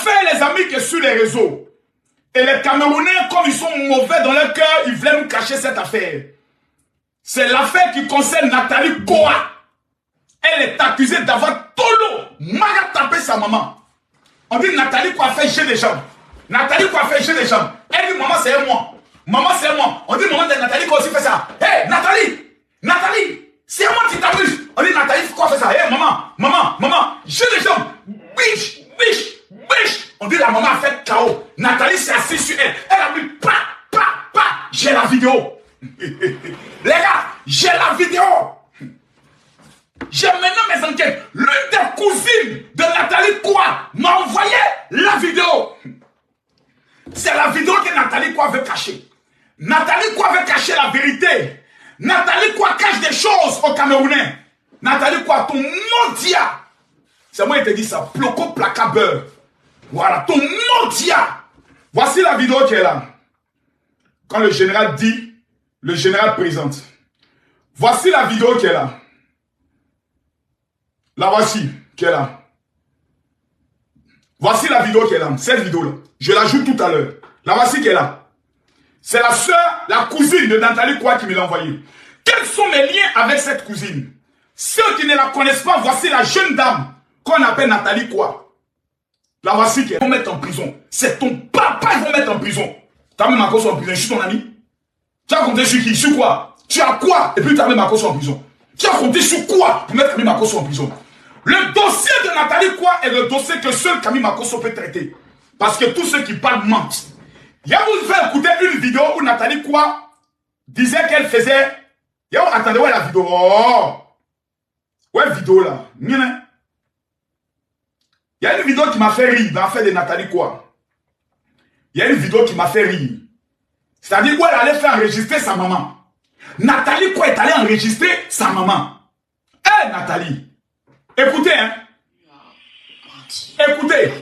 Fait les amis que sur les réseaux. Et les Camerounais, comme ils sont mauvais dans leur cœur, ils voulaient nous cacher cette affaire. C'est l'affaire qui concerne Nathalie Koa. Elle est accusée d'avoir tolo, maga tapé sa maman. On dit Nathalie Koa fait chier des jambes. Nathalie Koa fait chier des jambes. Elle dit maman c'est moi. Maman c'est moi. On dit maman de Nathalie Koa aussi fait ça. Hé hey, Nathalie, c'est moi qui t'abuse. On dit Nathalie Koa fait ça. Hé hey, maman, chier des jambes. Biche. On dit la maman a fait KO. Nathalie s'est assise sur elle. Elle a mis pa. J'ai la vidéo. Les gars, j'ai la vidéo. J'ai maintenant mes enquêtes. L'une des cousines de Nathalie Koa m'a envoyé la vidéo. C'est la vidéo que Nathalie Koa veut cacher. Nathalie Koa veut cacher la vérité. Nathalie Koa cache des choses aux Camerounais. Nathalie Koa, ton mondia. C'est moi qui te dis ça. Ploco placa beurre. Voilà, ton mondia. Voici la vidéo qui est là. Quand le général dit, le général présente. Voici la vidéo qui est là. La voici, qui est là. Voici la vidéo qui est là. Cette vidéo-là. Je l'ajoute tout à l'heure. La voici qui est là. C'est la soeur, la cousine de Nathalie Koa qui me l'a envoyée. Quels sont mes liens avec cette cousine? Ceux qui ne la connaissent pas, voici la jeune dame qu'on appelle Nathalie Koa. La voici qui est. Ils vont mettre en prison. C'est ton papa, ils vont mettre en prison. Tu as mis ma cause en prison. Je suis ton ami. Tu as compté sur qui? Sur quoi? Tu as quoi? Et puis tu as mis ma cause en prison. Tu as compté sur quoi pour mettre Camille Makosso en prison? Le dossier de Nathalie Koa est le dossier que seul Camille Makosso peut traiter. Parce que tous ceux qui parlent mentent. Il y a vous fait écouter une vidéo où Nathalie Koa disait qu'elle faisait. Attendez, ouais la vidéo. Oh. Ouais, vidéo là. Il y a une vidéo qui m'a fait rire dans l'affaire de Nathalie Koa. Il y a une vidéo qui m'a fait rire. C'est-à-dire où elle allait faire enregistrer sa maman. Nathalie Koa est allée enregistrer sa maman. Hé Nathalie, écoutez hein. Écoutez.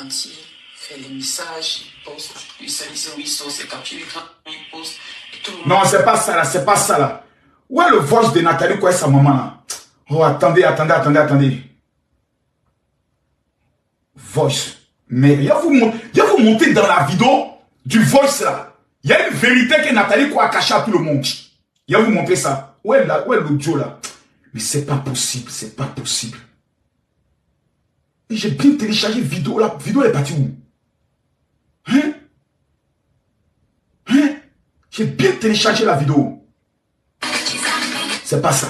Anti, fait les messages, il poste, il sait où ils sont, c'est capture l'écran, il poste. Non, c'est pas ça là, c'est pas ça là. Où est le voice de Nathalie Koa et sa maman là? Oh, attendez. Voice. Mais il y a vous monter dans la vidéo du voice là. Il y a une vérité que Nathalie Koa a cachée à tout le monde. Il y a vous montrer ça. Où est l'audio là? Mais c'est pas possible, c'est pas possible. Et j'ai bien téléchargé la vidéo. La vidéo est partie où? J'ai bien téléchargé la vidéo. C'est pas ça.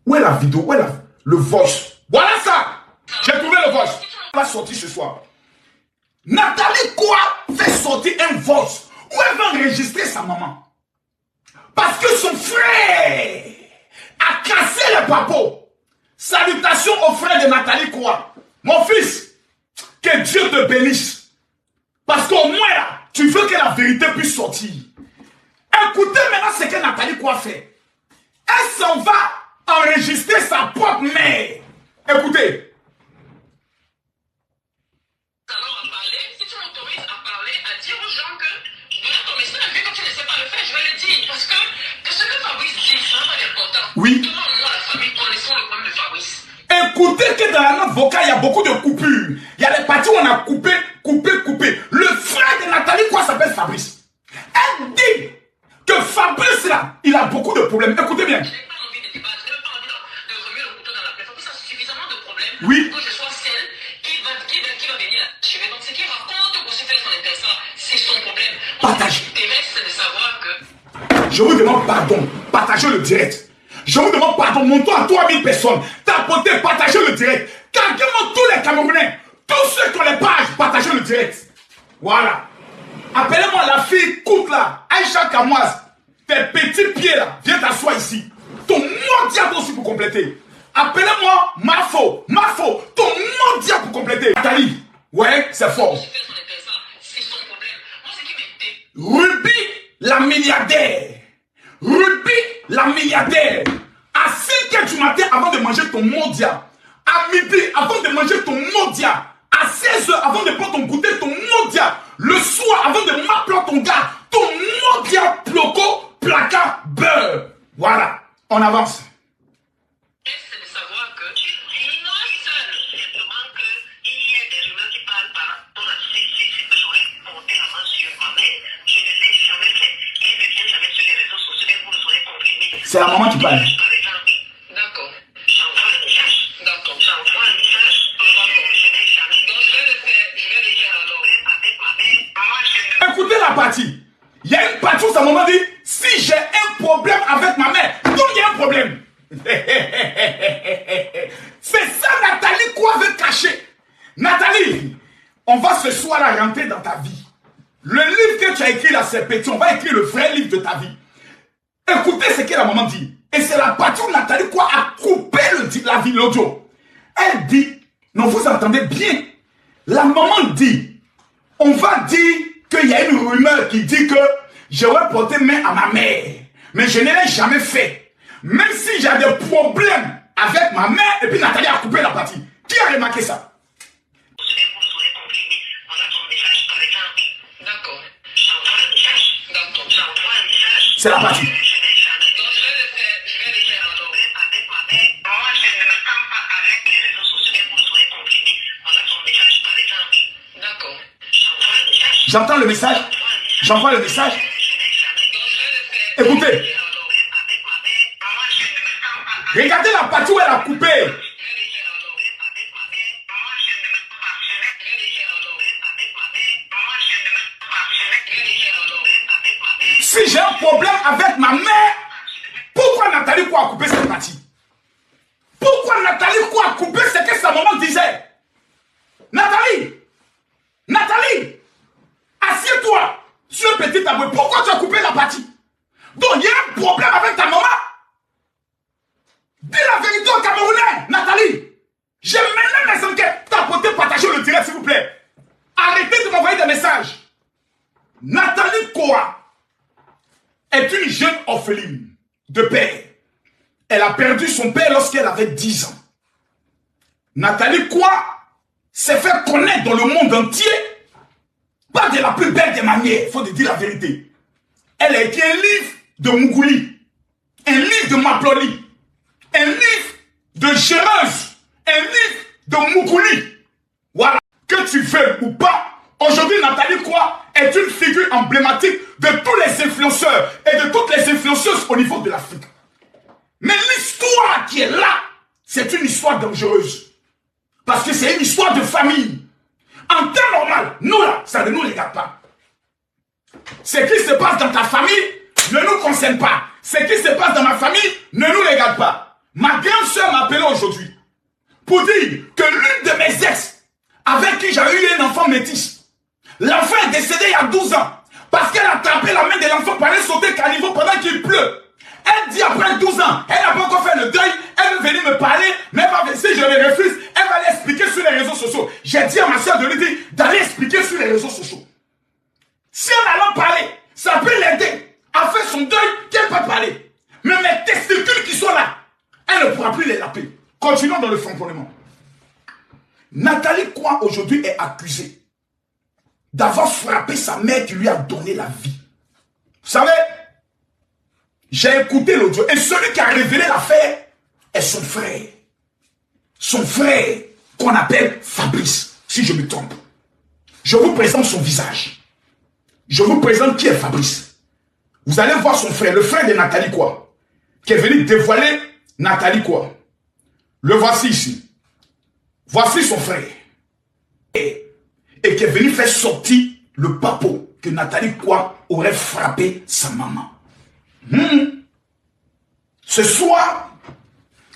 Où est la vidéo? Où est le voice? Voilà ça! J'ai trouvé le voice. Elle va sortir ce soir. Nathalie Koa fait sortir un voice où elle va enregistrer sa maman. Parce que son frère a cassé le papo. Salutations au frère de Nathalie Koa. Mon fils, que Dieu te bénisse. Parce qu'au moins là, tu veux que la vérité puisse sortir. Écoutez maintenant ce que Nathalie Koa fait. Elle s'en va enregistrer sa propre mère. Écoutez. Oui. Écoutez que dans la note vocale, il y a beaucoup de coupures. Il y a des parties où on a coupé. Le frère de Nathalie Koa s'appelle Fabrice. Elle dit que Fabrice là, il a beaucoup de problèmes. Écoutez bien. Je n'ai pas envie de débattre, je n'ai pas envie de remuer le couteau dans la plaie. Parce que ça a suffisamment de problèmes pour que je sois celle qui va venir achever. Donc ce qu'il raconte pour se faire son intéressant, c'est son problème. Partage. Ce qui m'intéresse, c'est de savoir que... Je vous demande pardon. Partagez le direct. Je vous demande pardon. Montons à 3000 personnes. Tapotez, partagez le direct. Carrément tous les Camerounais. Tous ceux qui ont les pages, partagez le direct. Voilà. Appelez-moi la fille courte là. Aïcha Kamoise. Tes petits pieds là. Viens t'asseoir ici. Ton mondial aussi pour compléter. Appelez-moi Mafo. Ton mondial pour compléter. Nathalie. Ouais, c'est fort. Ruby, la milliardaire. À 5 h du matin avant de manger ton mondial. À midi avant de manger ton mondial. À 16 h avant de prendre ton goûter, ton mondial. Le soir avant de m'appeler ton gars. Ton mondial ploco, placa, beurre. Voilà, on avance. C'est de savoir que non seul, simplement qu'il C'est la maman qui parle. D'accord. D'accord, j'envoie un message. D'accord, je n'ai jamais. Donc je vais le faire alors. Écoutez la partie. Il y a une partie où sa maman dit, si j'ai un problème avec ma mère, donc il y a un problème. C'est ça Nathalie quoi veut cacher. Nathalie, on va ce soir là rentrer dans ta vie. Le livre que tu as écrit là, c'est petit. On va écrire le vrai livre de ta vie. Écoutez ce que la maman dit. Et c'est la partie où Nathalie quoi a coupé la vie, l'audio. Elle dit, non, vous entendez bien. La maman dit, on va dire qu'il y a une rumeur qui dit que j'aurais porté main à ma mère. Mais je ne l'ai jamais fait. Même si j'ai des problèmes avec ma mère, et puis Nathalie a coupé la partie. Qui a remarqué ça? D'accord. C'est la partie. J'entends le message. J'envoie le message. Écoutez. Regardez la partie où elle a coupé. Si j'ai un problème avec ma mère, pourquoi Nathalie quoi a coupé cette partie? Pourquoi Nathalie quoi a coupé ce que sa maman disait? Nathalie, assieds-toi sur un petit tabouret. Pourquoi tu as coupé la partie? Donc il y a un problème avec ta maman. Dis la vérité aux Camerounais, Nathalie. J'ai maintenant les enquêtes. Tapotez, partagez le direct s'il vous plaît. Arrêtez de m'envoyer des messages. Nathalie Koa est une jeune orpheline de père. Elle a perdu son père lorsqu'elle avait 10 ans. Nathalie Koa s'est fait connaître dans le monde entier par de la plus belle des manières, il faut dire la vérité. Elle a écrit un livre de Mougouli, un livre de Maploli, un livre de Gémeuse, un livre de Mougouli. Voilà. Que tu veux ou pas, aujourd'hui Nathalie Koa est une figure emblématique de tous les influenceurs et de toutes les influenceuses au niveau de l'Afrique. Mais l'histoire qui est là, c'est une histoire dangereuse. Parce que c'est une histoire de famille. En temps normal, nous là, ça ne nous regarde pas. Ce qui se passe dans ta famille ne nous concerne pas. Ce qui se passe dans ma famille ne nous regarde pas. Ma grande soeur m'a appelé aujourd'hui pour dire que l'une de mes ex, avec qui j'avais eu un enfant métis, l'enfant est décédé il y a 12 ans parce qu'elle a attrapé la main de l'enfant pour aller sauter caniveau pendant qu'il pleut. Elle dit après 12 ans, elle n'a pas encore fait le deuil, elle veut venir me parler, mais si je le refuse, elle va l'expliquer sur les réseaux sociaux. J'ai dit à ma soeur de lui dire d'aller expliquer sur les réseaux sociaux. Si en allant parler, ça peut l'aider à faire son deuil, qu'elle peut parler. Mais mes testicules qui sont là, elle ne pourra plus les laper. Continuons dans le fonctionnement. Nathalie Koa aujourd'hui est accusée d'avoir frappé sa mère qui lui a donné la vie. Vous savez, j'ai écouté l'audio et celui qui a révélé l'affaire est son frère. Son frère qu'on appelle Fabrice, si je me trompe. Je vous présente son visage. Je vous présente qui est Fabrice. Vous allez voir son frère, le frère de Nathalie Koa, qui est venu dévoiler Nathalie Koa. Le voici ici. Voici son frère. Et qui est venu faire sortir le papo que Nathalie Koa aurait frappé sa maman. Ce soir,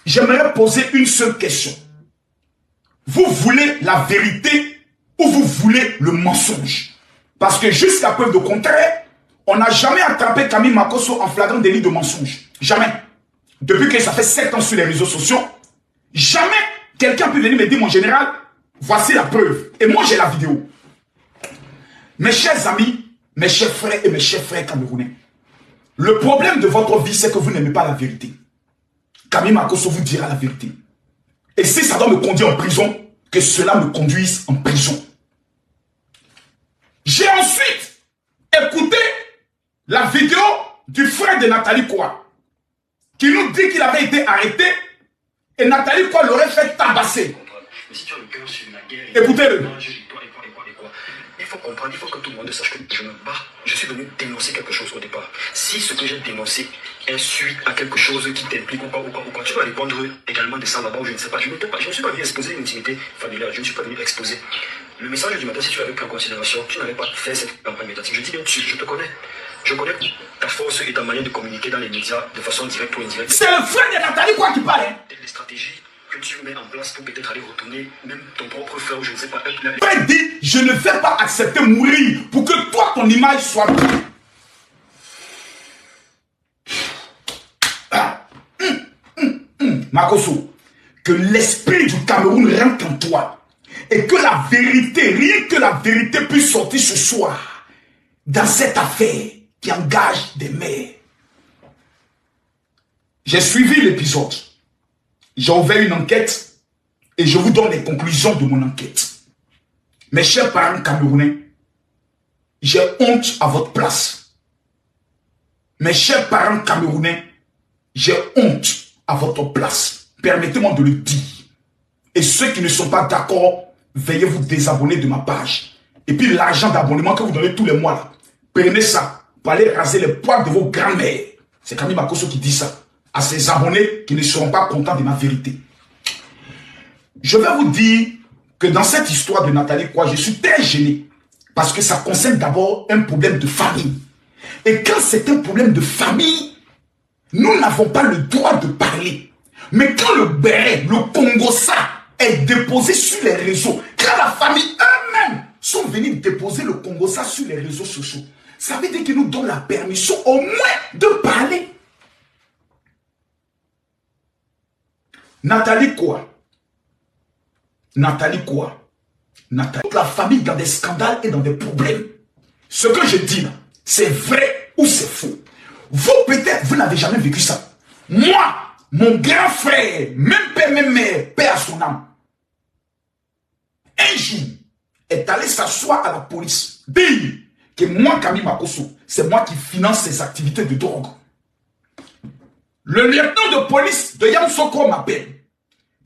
j'aimerais poser une seule question. Vous voulez la vérité ou vous voulez le mensonge? Parce que jusqu'à preuve de contraire, on n'a jamais attrapé Camille Makosso en flagrant délit de mensonge. Jamais. Depuis que ça fait 7 ans sur les réseaux sociaux, jamais quelqu'un peut venir me dire, mon général, voici la preuve. Et moi, j'ai la vidéo. Mes chers amis, mes chers frères et mes chers frères camerounais, le problème de votre vie, c'est que vous n'aimez pas la vérité. Camille Makosso vous dira la vérité. Et si ça doit me conduire en prison, que cela me conduise en prison. J'ai ensuite écouté la vidéo du frère de Nathalie Koa, qui nous dit qu'il avait été arrêté et Nathalie Koa l'aurait fait tabasser. Écoutez-le. faut comprendre, il faut que tout le monde sache que je me bats. Je suis venu dénoncer quelque chose au départ. Si ce que j'ai dénoncé est suite à quelque chose qui t'implique ou quoi, tu vas répondre également de ça là-bas ou je ne sais pas. Je ne suis pas venu exposer une intimité familiale, je ne suis pas venu exposer. Le message du matin, si tu l'avais pris en considération, tu n'avais pas fait cette campagne médiatique. Je dis bien, je te connais. Je connais ta force et ta manière de communiquer dans les médias de façon directe ou indirecte. C'est le frère de Nathalie quoi qui parle. Hein? Les stratégies que tu mets en place pour peut-être aller retourner même ton propre frère ou je ne sais pas. Père dit, je ne vais pas accepter mourir pour que toi, ton image soit bien. Makoso, que l'esprit du Cameroun rentre en toi et que la vérité, rien que la vérité puisse sortir ce soir dans cette affaire qui engage des mères. J'ai suivi l'épisode. J'ai ouvert une enquête et je vous donne les conclusions de mon enquête. Mes chers parents camerounais, j'ai honte à votre place. Mes chers parents camerounais, j'ai honte à votre place. Permettez-moi de le dire. Et ceux qui ne sont pas d'accord, veuillez vous désabonner de ma page. Et puis l'argent d'abonnement que vous donnez tous les mois, là, prenez ça pour aller raser les poils de vos grands-mères. C'est Camille Makoso qui dit ça à ses abonnés qui ne seront pas contents de ma vérité. Je vais vous dire que dans cette histoire de Nathalie Koua, je suis très gêné parce que ça concerne d'abord un problème de famille. Et quand c'est un problème de famille, nous n'avons pas le droit de parler. Mais quand le béret, le Congo-ça, est déposé sur les réseaux, quand la famille eux-mêmes sont venus déposer le Congo-ça sur les réseaux sociaux, ça veut dire qu'ils nous donnent la permission au moins de parler. Nathalie Koua. Toute la famille dans des scandales et dans des problèmes. Ce que je dis là, c'est vrai ou c'est faux. Vous peut-être, vous n'avez jamais vécu ça. Moi, mon grand frère, même père, même mère, paix à son âme, un jour, est allé s'asseoir à la police, dire que moi, Camille Makoso, c'est moi qui finance ses activités de drogue. Le lieutenant de police de Yamoussoukro m'appelle.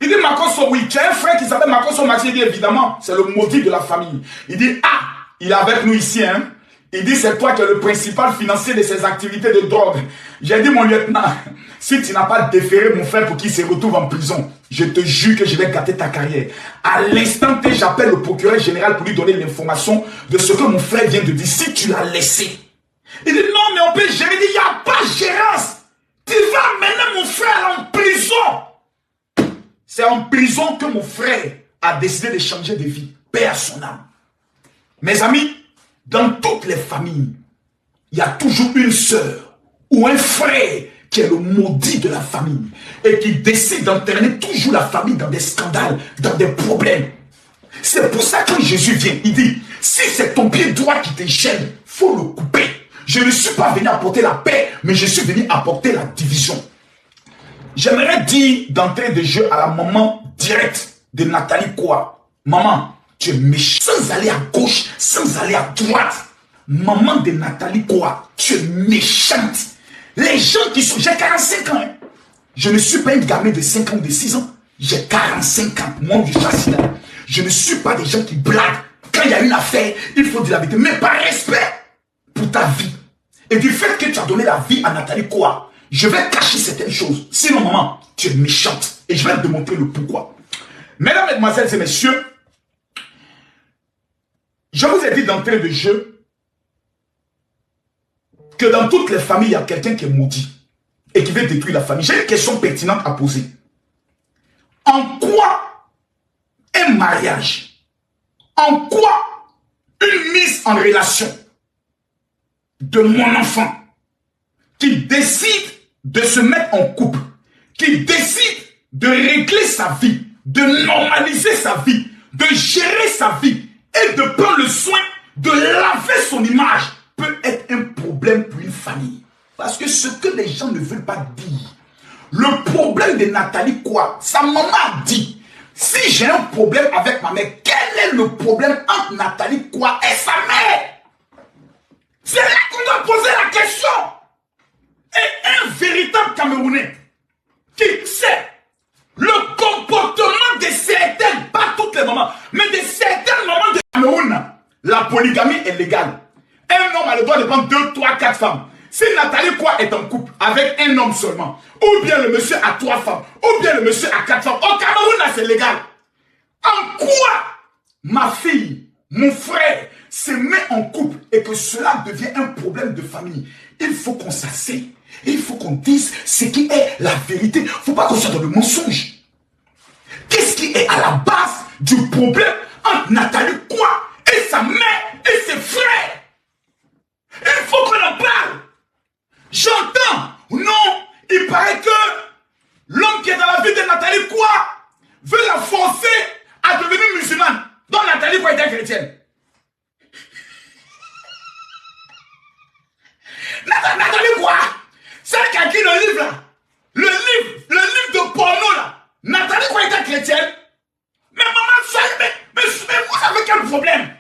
Il dit, Makoso, oui, tu as un frère qui s'appelle Makoso Maxi. Il dit, évidemment, c'est le maudit de la famille. Il dit, ah, il est avec nous ici, hein. Il dit, c'est toi qui es le principal financier de ses activités de drogue. J'ai dit, mon lieutenant, si tu n'as pas déféré mon frère pour qu'il se retrouve en prison, je te jure que je vais gâter ta carrière. À l'instant T, j'appelle le procureur général pour lui donner l'information de ce que mon frère vient de dire. Si tu l'as laissé. Il dit, non, mais on peut gérer. Il dit, il n'y a pas de gérance. Tu vas mener mon frère en prison. C'est en prison que mon frère a décidé de changer de vie. Paix à son âme. Mes amis, dans toutes les familles, il y a toujours une sœur ou un frère qui est le maudit de la famille et qui décide d'entraîner toujours la famille dans des scandales, dans des problèmes. C'est pour ça que quand Jésus vient, il dit, si c'est ton pied droit qui te gêne, il faut le couper. Je ne suis pas venu apporter la paix, mais je suis venu apporter la division. J'aimerais dire d'entrée de jeu à la maman directe de Nathalie Koua. Maman, tu es méchante. Sans aller à gauche, sans aller à droite. Maman de Nathalie Koua, tu es méchante. Les gens qui sont... J'ai 45 ans. Hein. Je ne suis pas une gamine de 5 ans ou de 6 ans. J'ai 45 ans. Moi, je suis assis là. Je ne suis pas des gens qui blaguent. Quand il y a une affaire, il faut dire la vérité. Mais par respect pour ta vie. Et du fait que tu as donné la vie à Nathalie Koua, je vais cacher certaines choses. Sinon, maman, tu es méchante. Et je vais te démontrer le pourquoi. Mesdames, mesdemoiselles et messieurs, je vous ai dit d'entrée de jeu que dans toutes les familles, il y a quelqu'un qui est maudit et qui veut détruire la famille. J'ai une question pertinente à poser. En quoi un mariage, en quoi une mise en relation de mon enfant qui décide de se mettre en couple, qui décide de régler sa vie, de normaliser sa vie, de gérer sa vie et de prendre le soin de laver son image peut être un problème pour une famille. Parce que ce que les gens ne veulent pas dire, le problème de Nathalie Koua, sa maman a dit, si j'ai un problème avec ma mère, quel est le problème entre Nathalie Koua et sa mère? C'est là qu'on doit poser la question. Et un véritable Camerounais qui sait le comportement de certaines, pas toutes les mamans, mais de certaines mamans de Cameroun, La polygamie est légale. Un homme a le droit de prendre 2, 3, 4 femmes. Si Nathalie Koua est en couple avec un homme seulement, ou bien le monsieur a 3 femmes, ou bien le monsieur a 4 femmes, au Cameroun, là, c'est légal. En quoi ma fille, mon frère, se met en couple et que cela devient un problème de famille? Il faut qu'on s'asseye. Il faut qu'on dise ce qui est la vérité. Il ne faut pas qu'on soit dans le mensonge. Qu'est-ce qui est à la base du problème entre Nathalie Koua et sa mère et ses frères? Il faut qu'on en parle. J'entends, non, il paraît que l'homme qui est dans la vie de Nathalie Koua veut la forcer à devenir musulmane. Donc Nathalie Koua était chrétienne. Nathalie Koua, celle qui a écrit le livre là, le livre de porno là, Nathalie Koua était chrétienne. Mais maman, mais vous avez quel problème?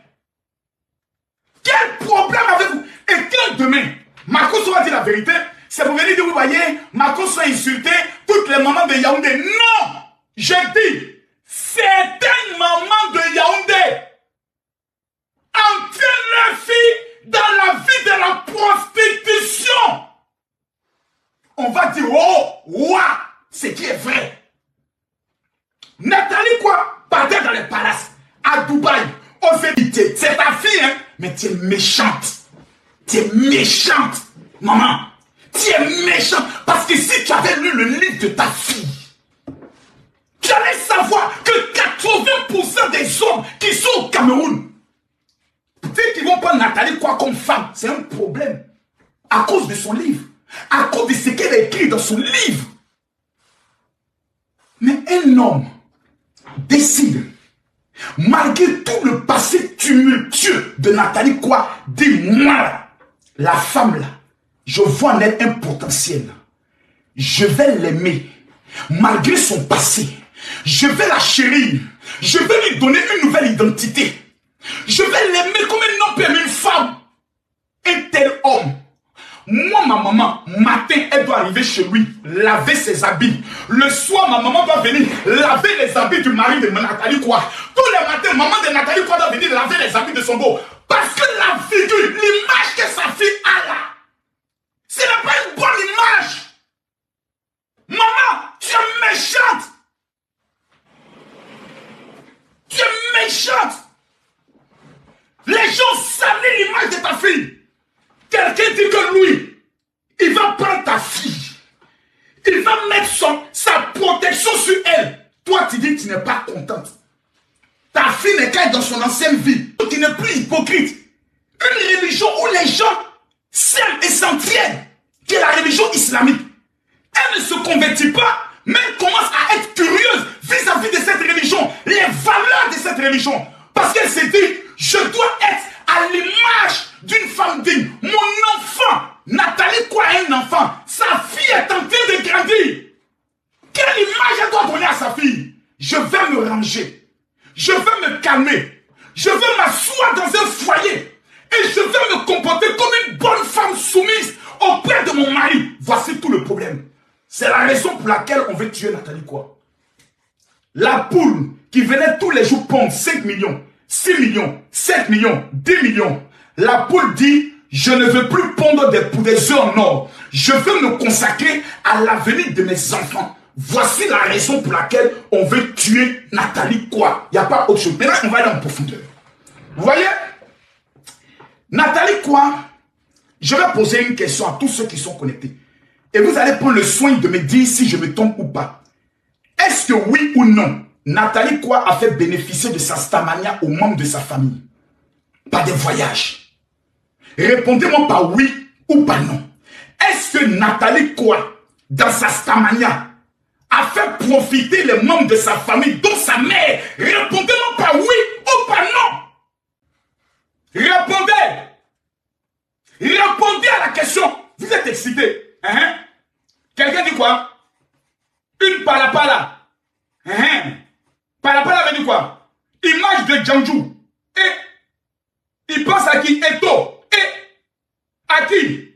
Quel problème avez-vous? Et quand demain, Marcos va dire la vérité, c'est pour venir dire, vous voyez, Marcos a insulté toutes les mamans de Yaoundé. Non! J'ai dit, certaines mamans de Yaoundé entraînent leurs filles dans la vie de la prostitution. On va dire, oh, ouah, ce qui est vrai. Nathalie Koua partait dans les palaces, à Dubaï, aux États-Unis. C'est ta fille, hein, mais tu es méchante. Tu es méchante, maman. Tu es méchante. Parce que si tu avais lu le livre de ta fille, tu allais savoir que 80% des hommes qui sont au Cameroun, peut-être qu'ils vont prendre Nathalie Koua comme femme. C'est un problème. À cause de son livre. À cause de ce qu'elle a écrit dans son livre. Mais un homme décide, malgré tout le passé tumultueux de Nathalie Koua, dis-moi, la femme là, je vois en elle un potentiel. Je vais l'aimer, malgré son passé. Je vais la chérir. Je vais lui donner une nouvelle identité. Je vais l'aimer comme un homme peut aimer une femme. Un tel homme. Moi, ma maman, matin, elle doit arriver chez lui, laver ses habits. Le soir, ma maman doit venir laver les habits du mari de Nathalie Koua. Tous les matins, maman de Nathalie Koua doit venir laver les habits de son beau. Parce que la figure, l'image que sa fille a là, ce n'est pas une bonne image. Maman, tu es méchante. Tu es méchante. Les gens salissent l'image de ta fille. Quelqu'un dit que lui, il va prendre ta fille. Il va mettre sa protection sur elle. Toi, tu dis que tu n'es pas contente. Ta fille n'est qu'à dans son ancienne vie. Tu n'es plus hypocrite. Une religion où les gens s'aiment et s'entraident, qui est la religion islamique. Elle ne se convertit pas, mais elle commence à être curieuse vis-à-vis de cette religion, les valeurs de cette religion. Parce qu'elle s'est dit, je dois être à l'image d'une femme digne. Mon enfant, Nathalie Koua a un enfant. Sa fille est en train de grandir. Quelle image elle doit donner à sa fille? Je vais me ranger. Je vais me calmer. Je vais m'asseoir dans un foyer. Et je vais me comporter comme une bonne femme soumise auprès de mon mari. Voici tout le problème. C'est la raison pour laquelle on veut tuer Nathalie Koua. La poule qui venait tous les jours pondre 5 millions, 6 millions, 7 millions, 10 millions. La poule dit, je ne veux plus pondre des œufs en or. Je veux me consacrer à l'avenir de mes enfants. Voici la raison pour laquelle on veut tuer Nathalie Koua. Il n'y a pas autre chose. Maintenant, on va aller en profondeur. Vous voyez, Nathalie Koua, je vais poser une question à tous ceux qui sont connectés. Et vous allez prendre le soin de me dire si je me trompe ou pas. Est-ce que oui ou non, Nathalie Koua a fait bénéficier de sa stamania aux membres de sa famille? Par des voyages. Répondez-moi par oui ou par non. Est-ce que Nathalie Koua, dans sa stamania, a fait profiter les membres de sa famille, dont sa mère? Répondez-moi par oui ou par non. Répondez. Répondez à la question. Vous êtes excité. Hein? Quelqu'un dit quoi? Une palapala. Hein? Palapala veut dire quoi? Image de Djanjou. Et il pense à qui? Eto. Et à qui?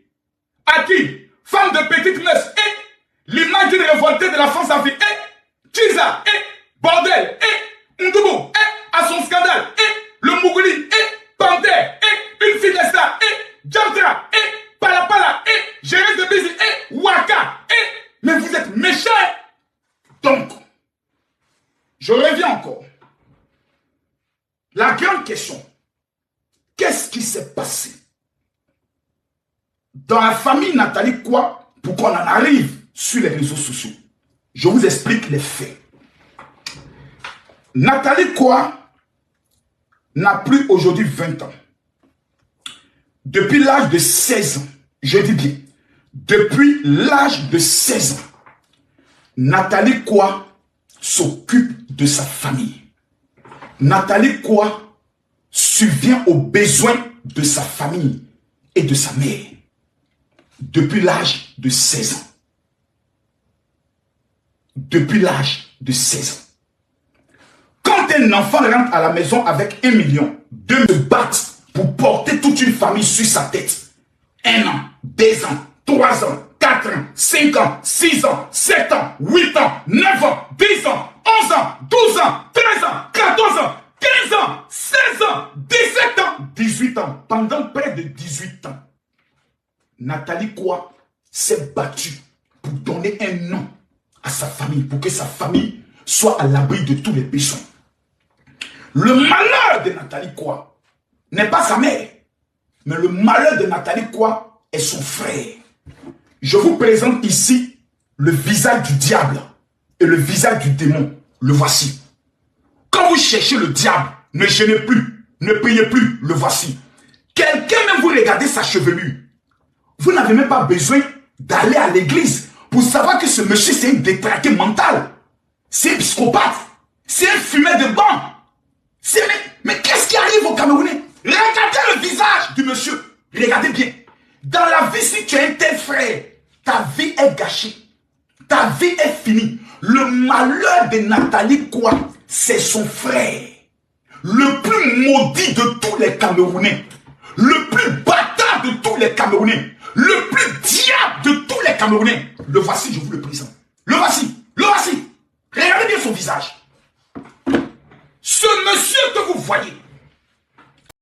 À qui? Femme de petite noce. Et l'image d'une révoltée de la France en vie. Et Chiza. Et bordel. Et Ndoubou. Et à son scandale. Et le Mougouli. Et La grande question, qu'est-ce qui s'est passé dans la famille Nathalie Koua pour qu'on en arrive sur les réseaux sociaux? Je vous explique les faits. Nathalie Koua n'a plus aujourd'hui 20 ans. Depuis l'âge de 16 ans, je dis bien, depuis l'âge de 16 ans, Nathalie Koua s'occupe de sa famille. Nathalie Koua subvient aux besoins de sa famille et de sa mère depuis l'âge de 16 ans. Depuis l'âge de 16 ans. Quand un enfant rentre à la maison avec 1 million, 2 se battent pour porter toute une famille sur sa tête. 1 an, 2 ans, 3 ans, 4 ans, 5 ans, 6 ans, 7 ans, 8 ans, 9 ans, 10 ans, 11 ans, 12 ans, 13 ans, 14 ans, 15 ans, 16 ans, 17 ans, 18 ans. Pendant près de 18 ans, Nathalie Koua s'est battue pour donner un nom à sa famille, pour que sa famille soit à l'abri de tous les péchés. Le malheur de Nathalie Koua n'est pas sa mère, mais le malheur de Nathalie Koua est son frère. Je vous présente ici le visage du diable et le visage du démon. Le voici. Quand vous cherchez le diable, ne gênez plus, ne priez plus, le voici. Quelqu'un même vous regardez sa chevelure. Vous n'avez même pas besoin d'aller à l'église pour savoir que ce monsieur c'est un détraqué mental. C'est un psychopathe. C'est un fumeur de banc. Mais qu'est-ce qui arrive au Camerounais? Regardez le visage du monsieur. Regardez bien. Dans la vie, si tu as un tel frère, ta vie est gâchée. Ta vie est finie. Le malheur de Nathalie Koua, c'est son frère. Le plus maudit de tous les Camerounais. Le plus bâtard de tous les Camerounais. Le plus diable de tous les Camerounais. Le voici, je vous le présente. Le voici. Le voici. Regardez bien son visage. Ce monsieur que vous voyez,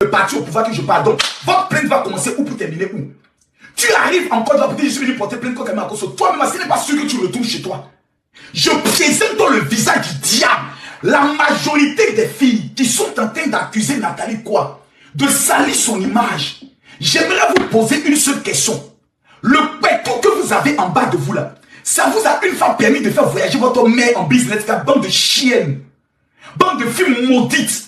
le parti au pouvoir que je pardonne, votre plainte va commencer où pour terminer où? Tu arrives encore dans je suis venu porter plainte contre quelqu'un à cause de toi-même, ce n'est pas sûr que tu le retrouves chez toi. Je présente dans le visage du diable la majorité des filles qui sont en train d'accuser Nathalie Koua de salir son image. J'aimerais vous poser une seule question. Le pétou que vous avez en bas de vous là, ça vous a une fois permis de faire voyager votre mère en business, la bande de chiennes, bande de filles maudites.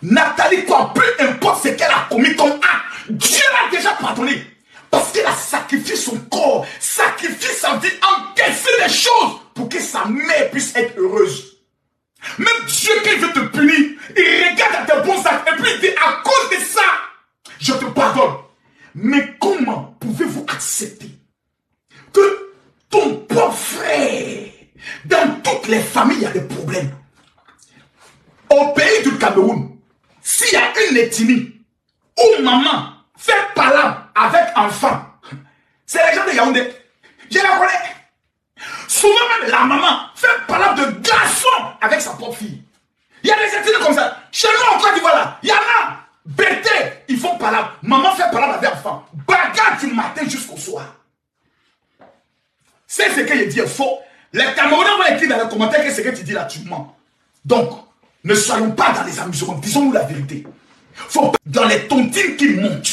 Nathalie Koua, peu importe ce qu'elle a commis comme acte, Dieu l'a déjà pardonné. Parce qu'elle a sacrifié son corps, sacrifié sa vie, encaissé les choses pour que sa mère puisse être heureuse. Même Dieu qui veut te punir, il regarde à tes bons actes et puis il dit à cause de ça, je te pardonne. Mais comment pouvez-vous accepter que ton propre frère, dans toutes les familles, il y a des problèmes. Au pays du Cameroun, s'il y a une ethnie où maman fait palabre avec enfant, c'est les gens de Yaoundé. Je la connais. Souvent même la maman fait palabre de garçon avec sa propre fille. Il y a des ethnies comme ça. Chez nous en Côte d'Ivoire là, il y en a. Bêtés, ils font palabre. Maman fait palabre avec enfant. Bagarre du matin jusqu'au soir. C'est ce que je dis est faux. Les Camerounais vont écrire dans les commentaires que ce que tu dis là, tu mens. Donc, ne soyons pas dans les amusements. Disons-nous la vérité. Faut pas dans les tontines qui montent.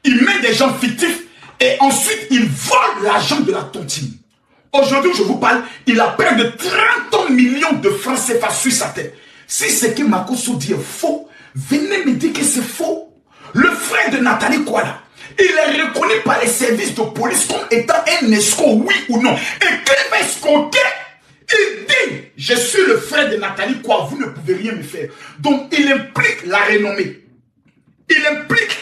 Ils mettent des gens fictifs et ensuite ils volent l'argent de la tontine. Aujourd'hui, je vous parle, il a près de 30 millions de francs CFA sur sa tête. Si ce que Makosso dit est faux, venez me dire que c'est faux. Le frère de Nathalie Koua, il est reconnu par les services de police comme étant un escroc, oui ou non. Et quand il va escroquer, il dit, je suis le frère de Nathalie Koua, vous ne pouvez rien me faire. Donc il implique la renommée. Il implique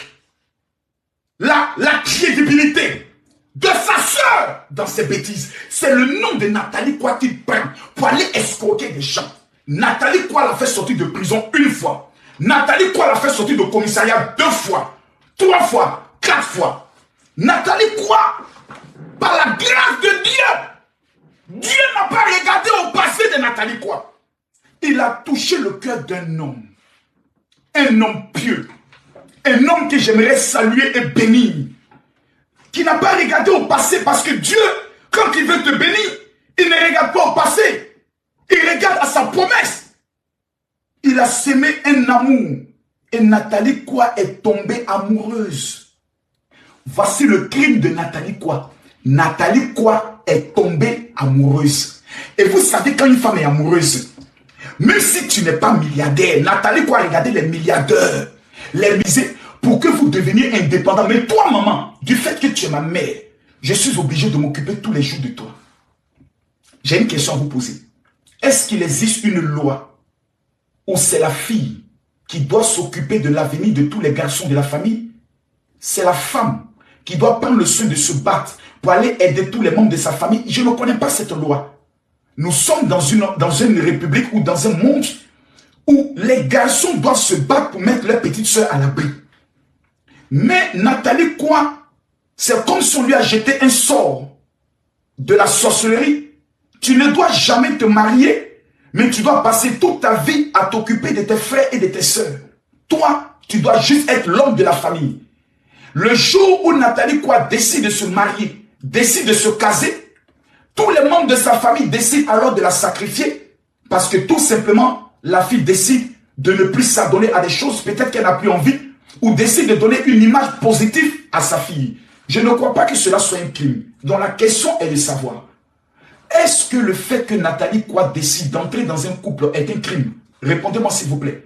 la crédibilité de sa soeur dans ses bêtises. C'est le nom de Nathalie Koua qu'il prend pour aller escroquer des gens. Nathalie Koua l'a fait sortir de prison 1 fois. Nathalie Koua l'a fait sortir de commissariat 2 fois, 3 fois, 4 fois. Nathalie Koua, par la grâce de Dieu, Dieu n'a pas regardé au passé de Nathalie Koua. Il a touché le cœur d'un homme. Un homme pieux. Un homme que j'aimerais saluer et bénir. Qui n'a pas regardé au passé parce que Dieu, quand il veut te bénir, il ne regarde pas au passé. Il regarde à sa promesse. Il a semé un amour. Et Nathalie Koua est tombée amoureuse. Voici le crime de Nathalie Koua. Nathalie Koua est tombée amoureuse. Et vous savez, quand une femme est amoureuse, même si tu n'es pas milliardaire, Nathalie Koua, regardez les milliardaires, les misères, pour que vous deveniez indépendant. Mais toi, maman, du fait que tu es ma mère, je suis obligé de m'occuper tous les jours de toi. J'ai une question à vous poser. Est-ce qu'il existe une loi où c'est la fille qui doit s'occuper de l'avenir de tous les garçons de la famille? C'est la femme qui doit prendre le soin de se battre pour aller aider tous les membres de sa famille. Je ne connais pas cette loi. Nous sommes dans une république ou dans un monde où les garçons doivent se battre pour mettre leur petite soeur à l'abri. Mais Nathalie Koua, c'est comme si on lui a jeté un sort de la sorcellerie. Tu ne dois jamais te marier, mais tu dois passer toute ta vie à t'occuper de tes frères et de tes sœurs. Toi, tu dois juste être l'homme de la famille. Le jour où Nathalie Koua décide de se marier, décide de se caser, tous les membres de sa famille décident alors de la sacrifier parce que tout simplement, la fille décide de ne plus s'adonner à des choses, peut-être qu'elle n'a plus envie, ou décide de donner une image positive à sa fille. Je ne crois pas que cela soit un crime. Donc la question est de savoir, est-ce que le fait que Nathalie Koua décide d'entrer dans un couple est un crime? Répondez-moi s'il vous plaît.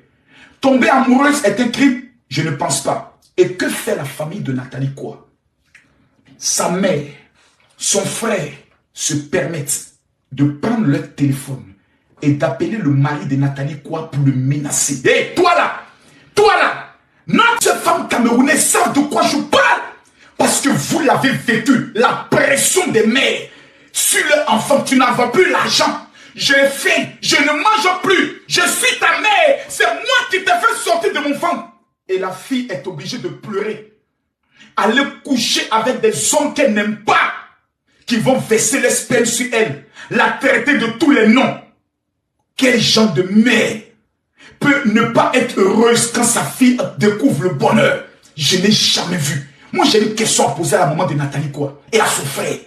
Tomber amoureuse est un crime? Je ne pense pas. Et que fait la famille de Nathalie Koua? Sa mère, son frère se permettent de prendre leur téléphone et d'appeler le mari de Nathalie Koua pour le menacer. Hé, toi là, notre femme camerounaise savent de quoi je parle. Parce que vous l'avez vécu, la pression des mères sur leur enfant. Tu n'as plus l'argent. J'ai faim, je ne mange plus. Je suis ta mère. C'est moi qui t'ai fait sortir de mon ventre. Et la fille est obligée de pleurer. Aller coucher avec des hommes qu'elle n'aime pas. Qui vont verser les spermes sur elle. La traiter de tous les noms. Quel genre de mère peut ne pas être heureuse quand sa fille découvre le bonheur? Je n'ai jamais vu. Moi, j'ai une question à poser à la maman de Nathalie Koua et à son frère.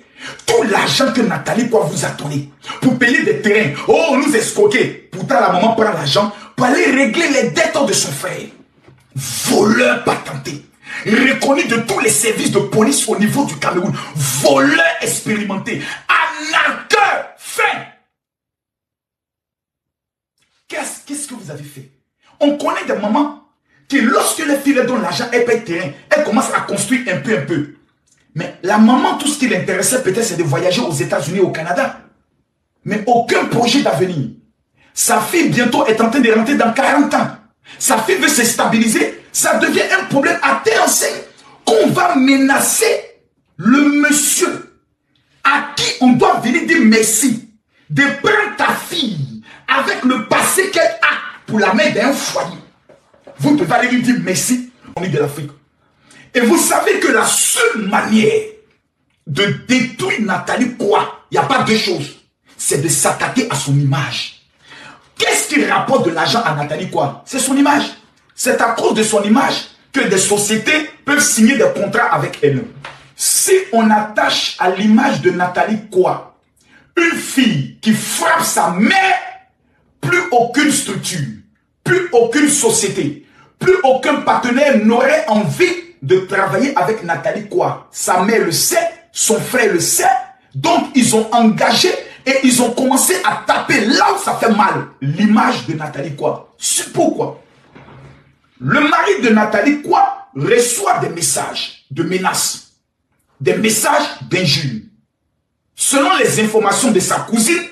Tout l'argent que Nathalie Koua vous a donné pour payer des terrains, oh, nous escroquer. Pourtant, la maman prend l'argent pour aller régler les dettes de son frère. Voleur patenté, reconnu de tous les services de police au niveau du Cameroun. Voleur expérimenté, arnaqueur fin. Qu'est-ce que vous avez fait? On connaît des mamans qui, lorsque les filles leur donnent l'argent, elles payent terrain, elles commencent à construire un peu. Mais la maman, tout ce qui l'intéressait peut-être, c'est de voyager aux États-Unis, au Canada. Mais aucun projet d'avenir. Sa fille, bientôt, est en train de rentrer dans 40 ans. Sa fille veut se stabiliser. Ça devient un problème à telle enseigne qu'on va menacer le monsieur à qui on doit venir dire merci. De prendre ta fille avec le passé qu'elle a pour la mettre dans un foyer. Vous devez aller lui dire merci, on est de l'Afrique. Et vous savez que la seule manière de détruire Nathalie Koua, il n'y a pas deux choses, c'est de s'attaquer à son image. Qu'est-ce qui rapporte de l'argent à Nathalie Koua? C'est son image. C'est à cause de son image que des sociétés peuvent signer des contrats avec elle. Si on attache à l'image de Nathalie Koua une fille qui frappe sa mère, plus aucune structure, plus aucune société, plus aucun partenaire n'aurait envie de travailler avec Nathalie Koua. Sa mère le sait, son frère le sait, donc ils ont engagé et ils ont commencé à taper là où ça fait mal, l'image de Nathalie Koua. C'est pourquoi le mari de Nathalie Koua reçoit des messages de menaces, des messages d'injures. Selon les informations de sa cousine,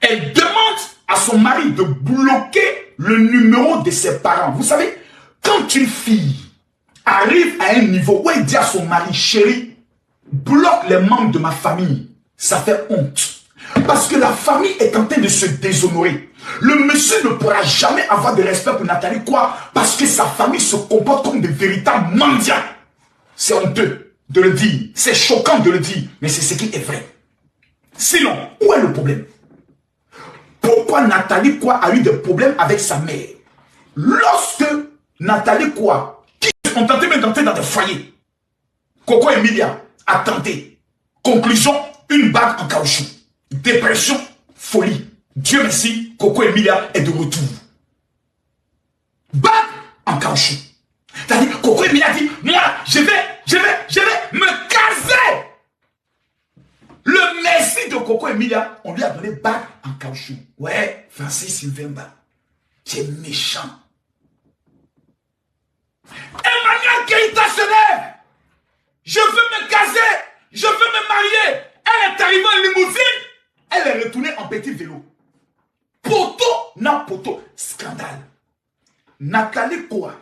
elle demande à son mari de bloquer le numéro de ses parents. Vous savez, quand une fille arrive à un niveau où elle dit à son mari, chérie, bloque les membres de ma famille, ça fait honte. Parce que la famille est en train de se déshonorer. Le monsieur ne pourra jamais avoir de respect pour Nathalie Koua parce que sa famille se comporte comme de véritables mendiants. C'est honteux de le dire, c'est choquant de le dire, mais c'est ce qui est vrai. Sinon, où est le problème? Pourquoi Nathalie Koua a eu des problèmes avec sa mère? Lorsque Nathalie Koua, qui ont tenté même d'entrer dans des foyers, Coco Emilia a tenté. Conclusion, une bague en caoutchouc. Dépression, folie. Dieu merci, Coco Emilia est de retour. Bague en caoutchouc. C'est-à-dire, Coco Emilia dit, moi, je vais me caser. Le merci de Coco Emilia, on lui a donné bague en caoutchouc. Ouais, Francis Mvemba, c'est méchant. Emmanuel Keïta se lève. Je veux me caser, je veux me marier. Elle est arrivée en limousine, elle est retournée en petit vélo. Poto, non poto, scandale. Nathalie Koa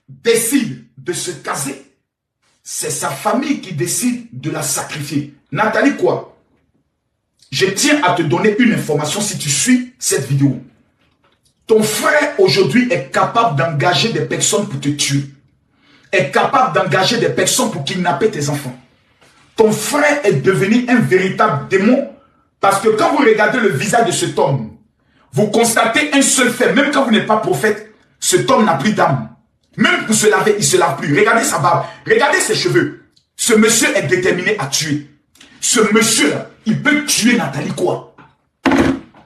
décide de se caser. C'est sa famille qui décide de la sacrifier. Nathalie Koa, je tiens à te donner une information si tu suis cette vidéo. Ton frère aujourd'hui est capable d'engager des personnes pour te tuer. Est capable d'engager des personnes pour kidnapper tes enfants. Ton frère est devenu un véritable démon parce que quand vous regardez le visage de cet homme, vous constatez un seul fait. Même quand vous n'êtes pas prophète, cet homme n'a plus d'âme. Même pour se laver, il ne se lave plus. Regardez sa barbe, regardez ses cheveux. Ce monsieur est déterminé à tuer. Ce monsieur-là, il peut tuer Nathalie Koa.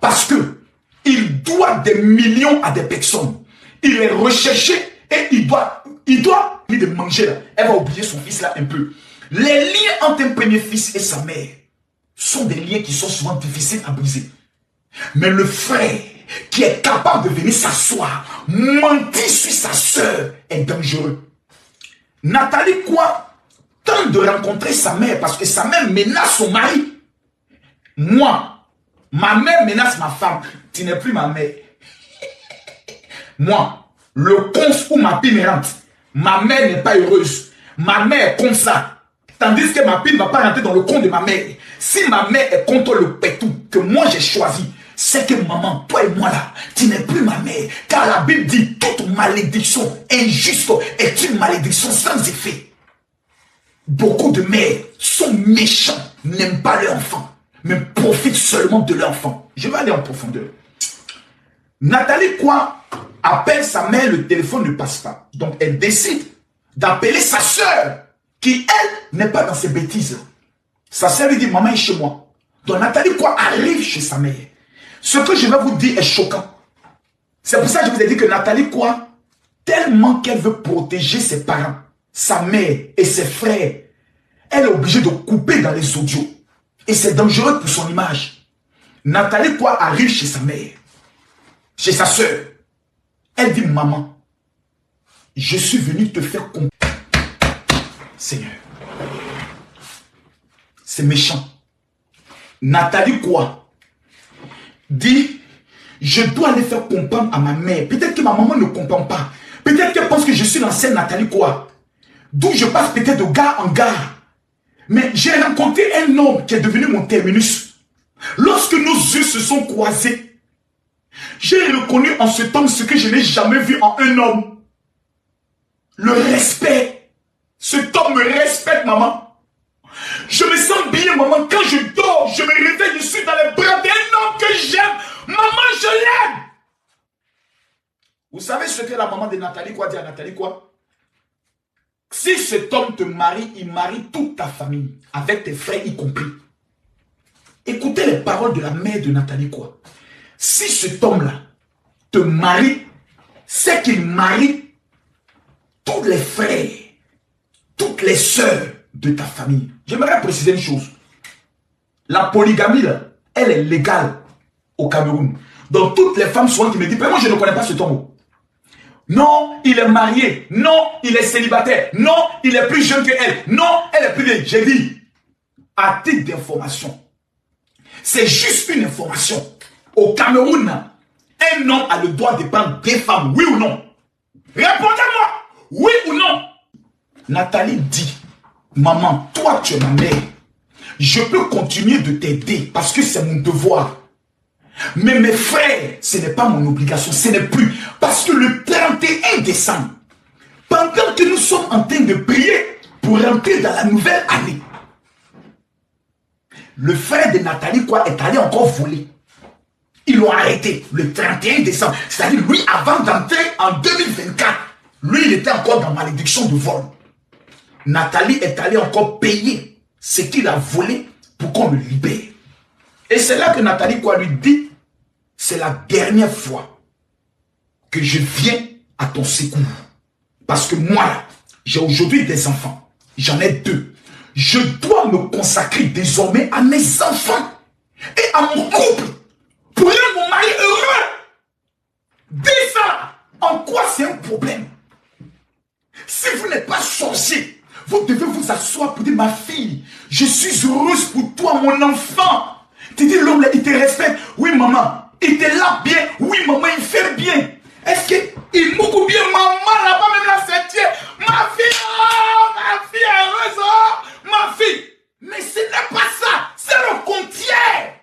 Parce que il doit des millions à des personnes. Il est recherché et il doit de manger là. Elle va oublier son fils là un peu. Les liens entre un premier fils et sa mère sont des liens qui sont souvent difficiles à briser. Mais le frère qui est capable de venir s'asseoir, mentir sur sa soeur est dangereux. Nathalie Koa tente de rencontrer sa mère parce que sa mère menace son mari. Moi, ma mère menace ma femme. Tu n'es plus ma mère. Moi, le conf où ma pine rentre, ma mère n'est pas heureuse. Ma mère est comme ça. Tandis que ma pine ne va pas rentrer dans le compte de ma mère. Si ma mère est contre le pétou que moi j'ai choisi, c'est que maman, toi et moi là, tu n'es plus ma mère. Car la Bible dit, toute malédiction injuste est une malédiction sans effet. Beaucoup de mères sont méchants, n'aiment pas leur enfant, mais profitent seulement de leur enfant. Je vais aller en profondeur. Nathalie Koa appelle sa mère, le téléphone ne passe pas. Donc elle décide d'appeler sa soeur, qui elle n'est pas dans ses bêtises. Sa soeur lui dit, maman est chez moi. Donc Nathalie Koa arrive chez sa mère. Ce que je vais vous dire est choquant. C'est pour ça que je vous ai dit que Nathalie Koa, tellement qu'elle veut protéger ses parents, sa mère et ses frères, elle est obligée de couper dans les audios. Et c'est dangereux pour son image. Nathalie Koa arrive chez sa mère, chez sa soeur. Elle dit, maman, je suis venu te faire comprendre. Seigneur, c'est méchant. Nathalie Koa dit, je dois aller faire comprendre à ma mère. Peut-être que ma maman ne comprend pas. Peut-être qu'elle pense que je suis l'ancienne Nathalie Koa. D'où je passe peut-être de gare en gare. Mais j'ai rencontré un homme qui est devenu mon terminus. Lorsque nos yeux se sont croisés, j'ai reconnu en cet homme ce que je n'ai jamais vu en un homme. Le respect. Cet homme me respecte, maman. Je me sens bien, maman. Quand je dors, je me réveille, je suis dans les bras d'un homme que j'aime. Maman, je l'aime. Vous savez ce que la maman de Nathalie Koa dit à Nathalie Koa? Si cet homme te marie, il marie toute ta famille, avec tes frères y compris. Écoutez les paroles de la mère de Nathalie Koa. Si cet homme-là te marie, c'est qu'il marie tous les frères, toutes les sœurs de ta famille. J'aimerais préciser une chose. La polygamie, là, elle est légale au Cameroun. Donc toutes les femmes souvent qui me disent, mais moi je ne connais pas cet homme. Non, il est marié. Non, il est célibataire. Non, il est plus jeune que elle. Non, elle est plus vieille. J'ai dit, à titre d'information, c'est juste une information. Au Cameroun, un homme a le droit de prendre des femmes, oui ou non? Répondez-moi, oui ou non? Nathalie dit, maman, toi tu es ma mère. Je peux continuer de t'aider parce que c'est mon devoir. Mais mes frères, ce n'est pas mon obligation, ce n'est plus. Parce que le 31 décembre, pendant que nous sommes en train de prier pour rentrer dans la nouvelle année, le frère de Nathalie Koa est allé encore voler. Ils l'ont arrêté le 31 décembre. C'est-à-dire, lui, avant d'entrer en 2024, lui, il était encore dans malédiction de vol. Nathalie est allée encore payer ce qu'il a volé pour qu'on le libère. Et c'est là que Nathalie Koa lui dit, c'est la dernière fois que je viens à ton secours. Parce que moi, j'ai aujourd'hui des enfants. J'en ai 2. Je dois me consacrer désormais à mes enfants et à mon couple pour rendre mon mari heureux. Dis ça. En quoi c'est un problème? Si vous n'êtes pas sorcier, vous devez vous asseoir pour dire, ma fille, je suis heureuse pour toi, mon enfant. Tu dis, l'homme, il te respecte. Oui, maman. Il te lave bien. Oui, maman, il fait bien. Est-ce qu'il m'ouvre bien, maman, là-bas, même la septième? Ma fille, oh, ma fille est heureuse, oh, ma fille. Mais ce n'est pas ça. C'est le contraire.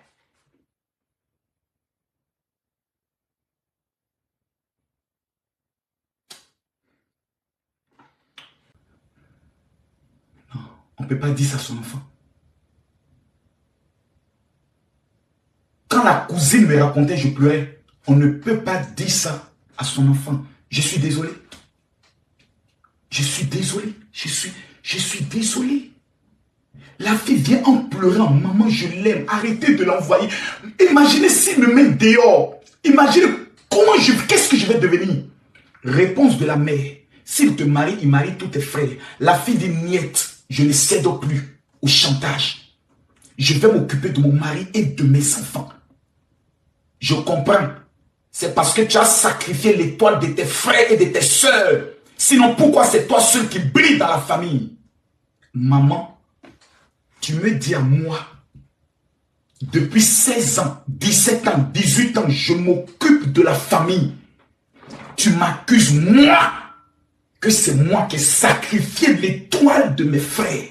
Non, on ne peut pas dire ça à son enfant. Quand la cousine me racontait, je pleurais. On ne peut pas dire ça à son enfant. Je suis désolé. Je suis désolé. Je suis désolé. La fille vient en pleurant. Maman, je l'aime. Arrêtez de l'envoyer. Imaginez s'il me met dehors. Imaginez qu'est-ce que je vais devenir. Réponse de la mère. S'il te marie, il marie tous tes frères. La fille dit, niette, je ne cède plus au chantage. Je vais m'occuper de mon mari et de mes enfants. Je comprends. C'est parce que tu as sacrifié l'étoile de tes frères et de tes sœurs. Sinon, pourquoi c'est toi seul qui brille dans la famille? Maman, tu me dis à moi, depuis 16 ans, 17 ans, 18 ans, je m'occupe de la famille. Tu m'accuses, moi, que c'est moi qui ai sacrifié l'étoile de mes frères.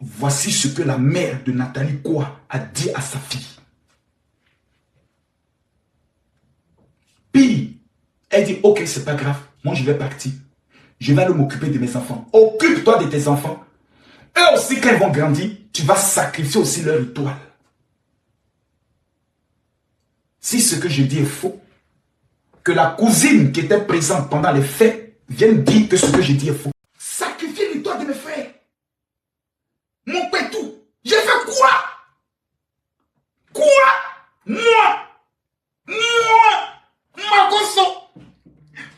Voici ce que la mère de Nathalie Koa a dit à sa fille. Puis, elle dit, ok, c'est pas grave, moi je vais partir. Je vais aller m'occuper de mes enfants. Occupe-toi de tes enfants. Eux aussi, quand ils vont grandir, tu vas sacrifier aussi leur étoile. Si ce que je dis est faux, que la cousine qui était présente pendant les fêtes vienne dire que ce que je dis est faux. Sacrifier l'étoile de mes frères. Mon pétou, j'ai fait quoi? Quoi? Moi? Magoso,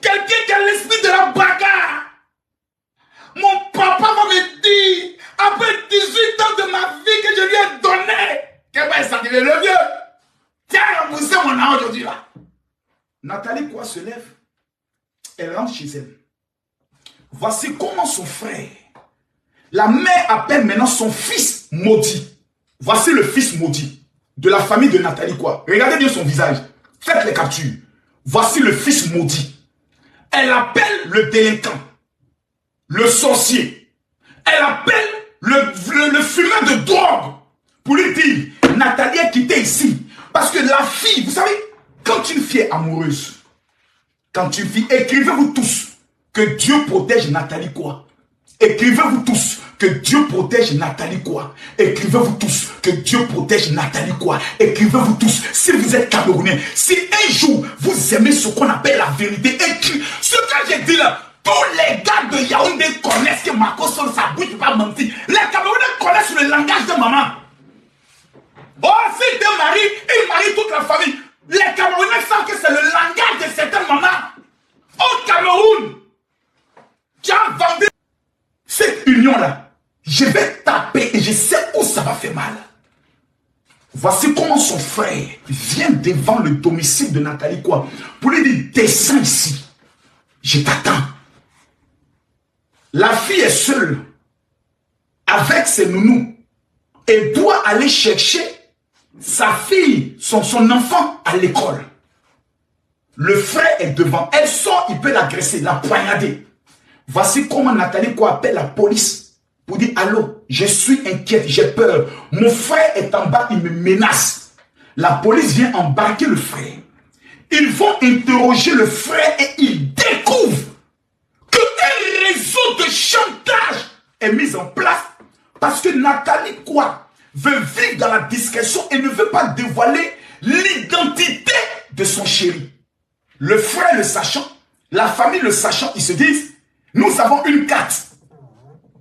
quelqu'un qui a l'esprit de la bagarre. Mon papa va me dire, après 18 ans de ma vie que je lui ai donné, que va s'activer le vieux. Tiens, vous êtes mon âme aujourd'hui là. Nathalie Koa se lève, elle rentre chez elle. Voici comment son frère, la mère appelle maintenant son fils maudit. Voici le fils maudit de la famille de Nathalie Koa. Regardez bien son visage. Faites les captures. Voici le fils maudit. Elle appelle le délinquant, le sorcier. Elle appelle le fumeur de drogue pour lui dire, Nathalie est quittée ici. Parce que la fille, vous savez, quand une fille est amoureuse, quand une fille, écrivez-vous tous que Dieu protège Nathalie Koa. Écrivez-vous tous que Dieu protège Nathalie Koa. Écrivez-vous tous que Dieu protège Nathalie Koa. Écrivez-vous tous, si vous êtes Camerounais, si un jour vous aimez ce qu'on appelle la vérité, écrit ce que j'ai dit là. Tous les gars de Yaoundé connaissent que Marco Sol, sa bouche ne peut pas mentir. Les Camerounais connaissent le langage de maman. Oh, si t'es mari, il marie toute la famille. Les Camerounais savent que c'est le langage de certaines mamans. Au Cameroun, tu as vendu cette union-là. Je vais taper et je sais où ça va faire mal. Voici comment son frère vient devant le domicile de Nathalie Koa pour lui dire, descends ici. Je t'attends. La fille est seule avec ses nounous et doit aller chercher sa fille, son enfant à l'école. Le frère est devant. Elle sort, il peut l'agresser, la poignarder. Voici comment Nathalie Koa appelle la police pour dire, allô, je suis inquiète, j'ai peur. Mon frère est en bas, il me menace. La police vient embarquer le frère. Ils vont interroger le frère et ils découvrent qu'un réseau de chantage est mis en place parce que Nathalie Koa veut vivre dans la discrétion et ne veut pas dévoiler l'identité de son chéri. Le frère le sachant, la famille le sachant, ils se disent, nous avons une carte.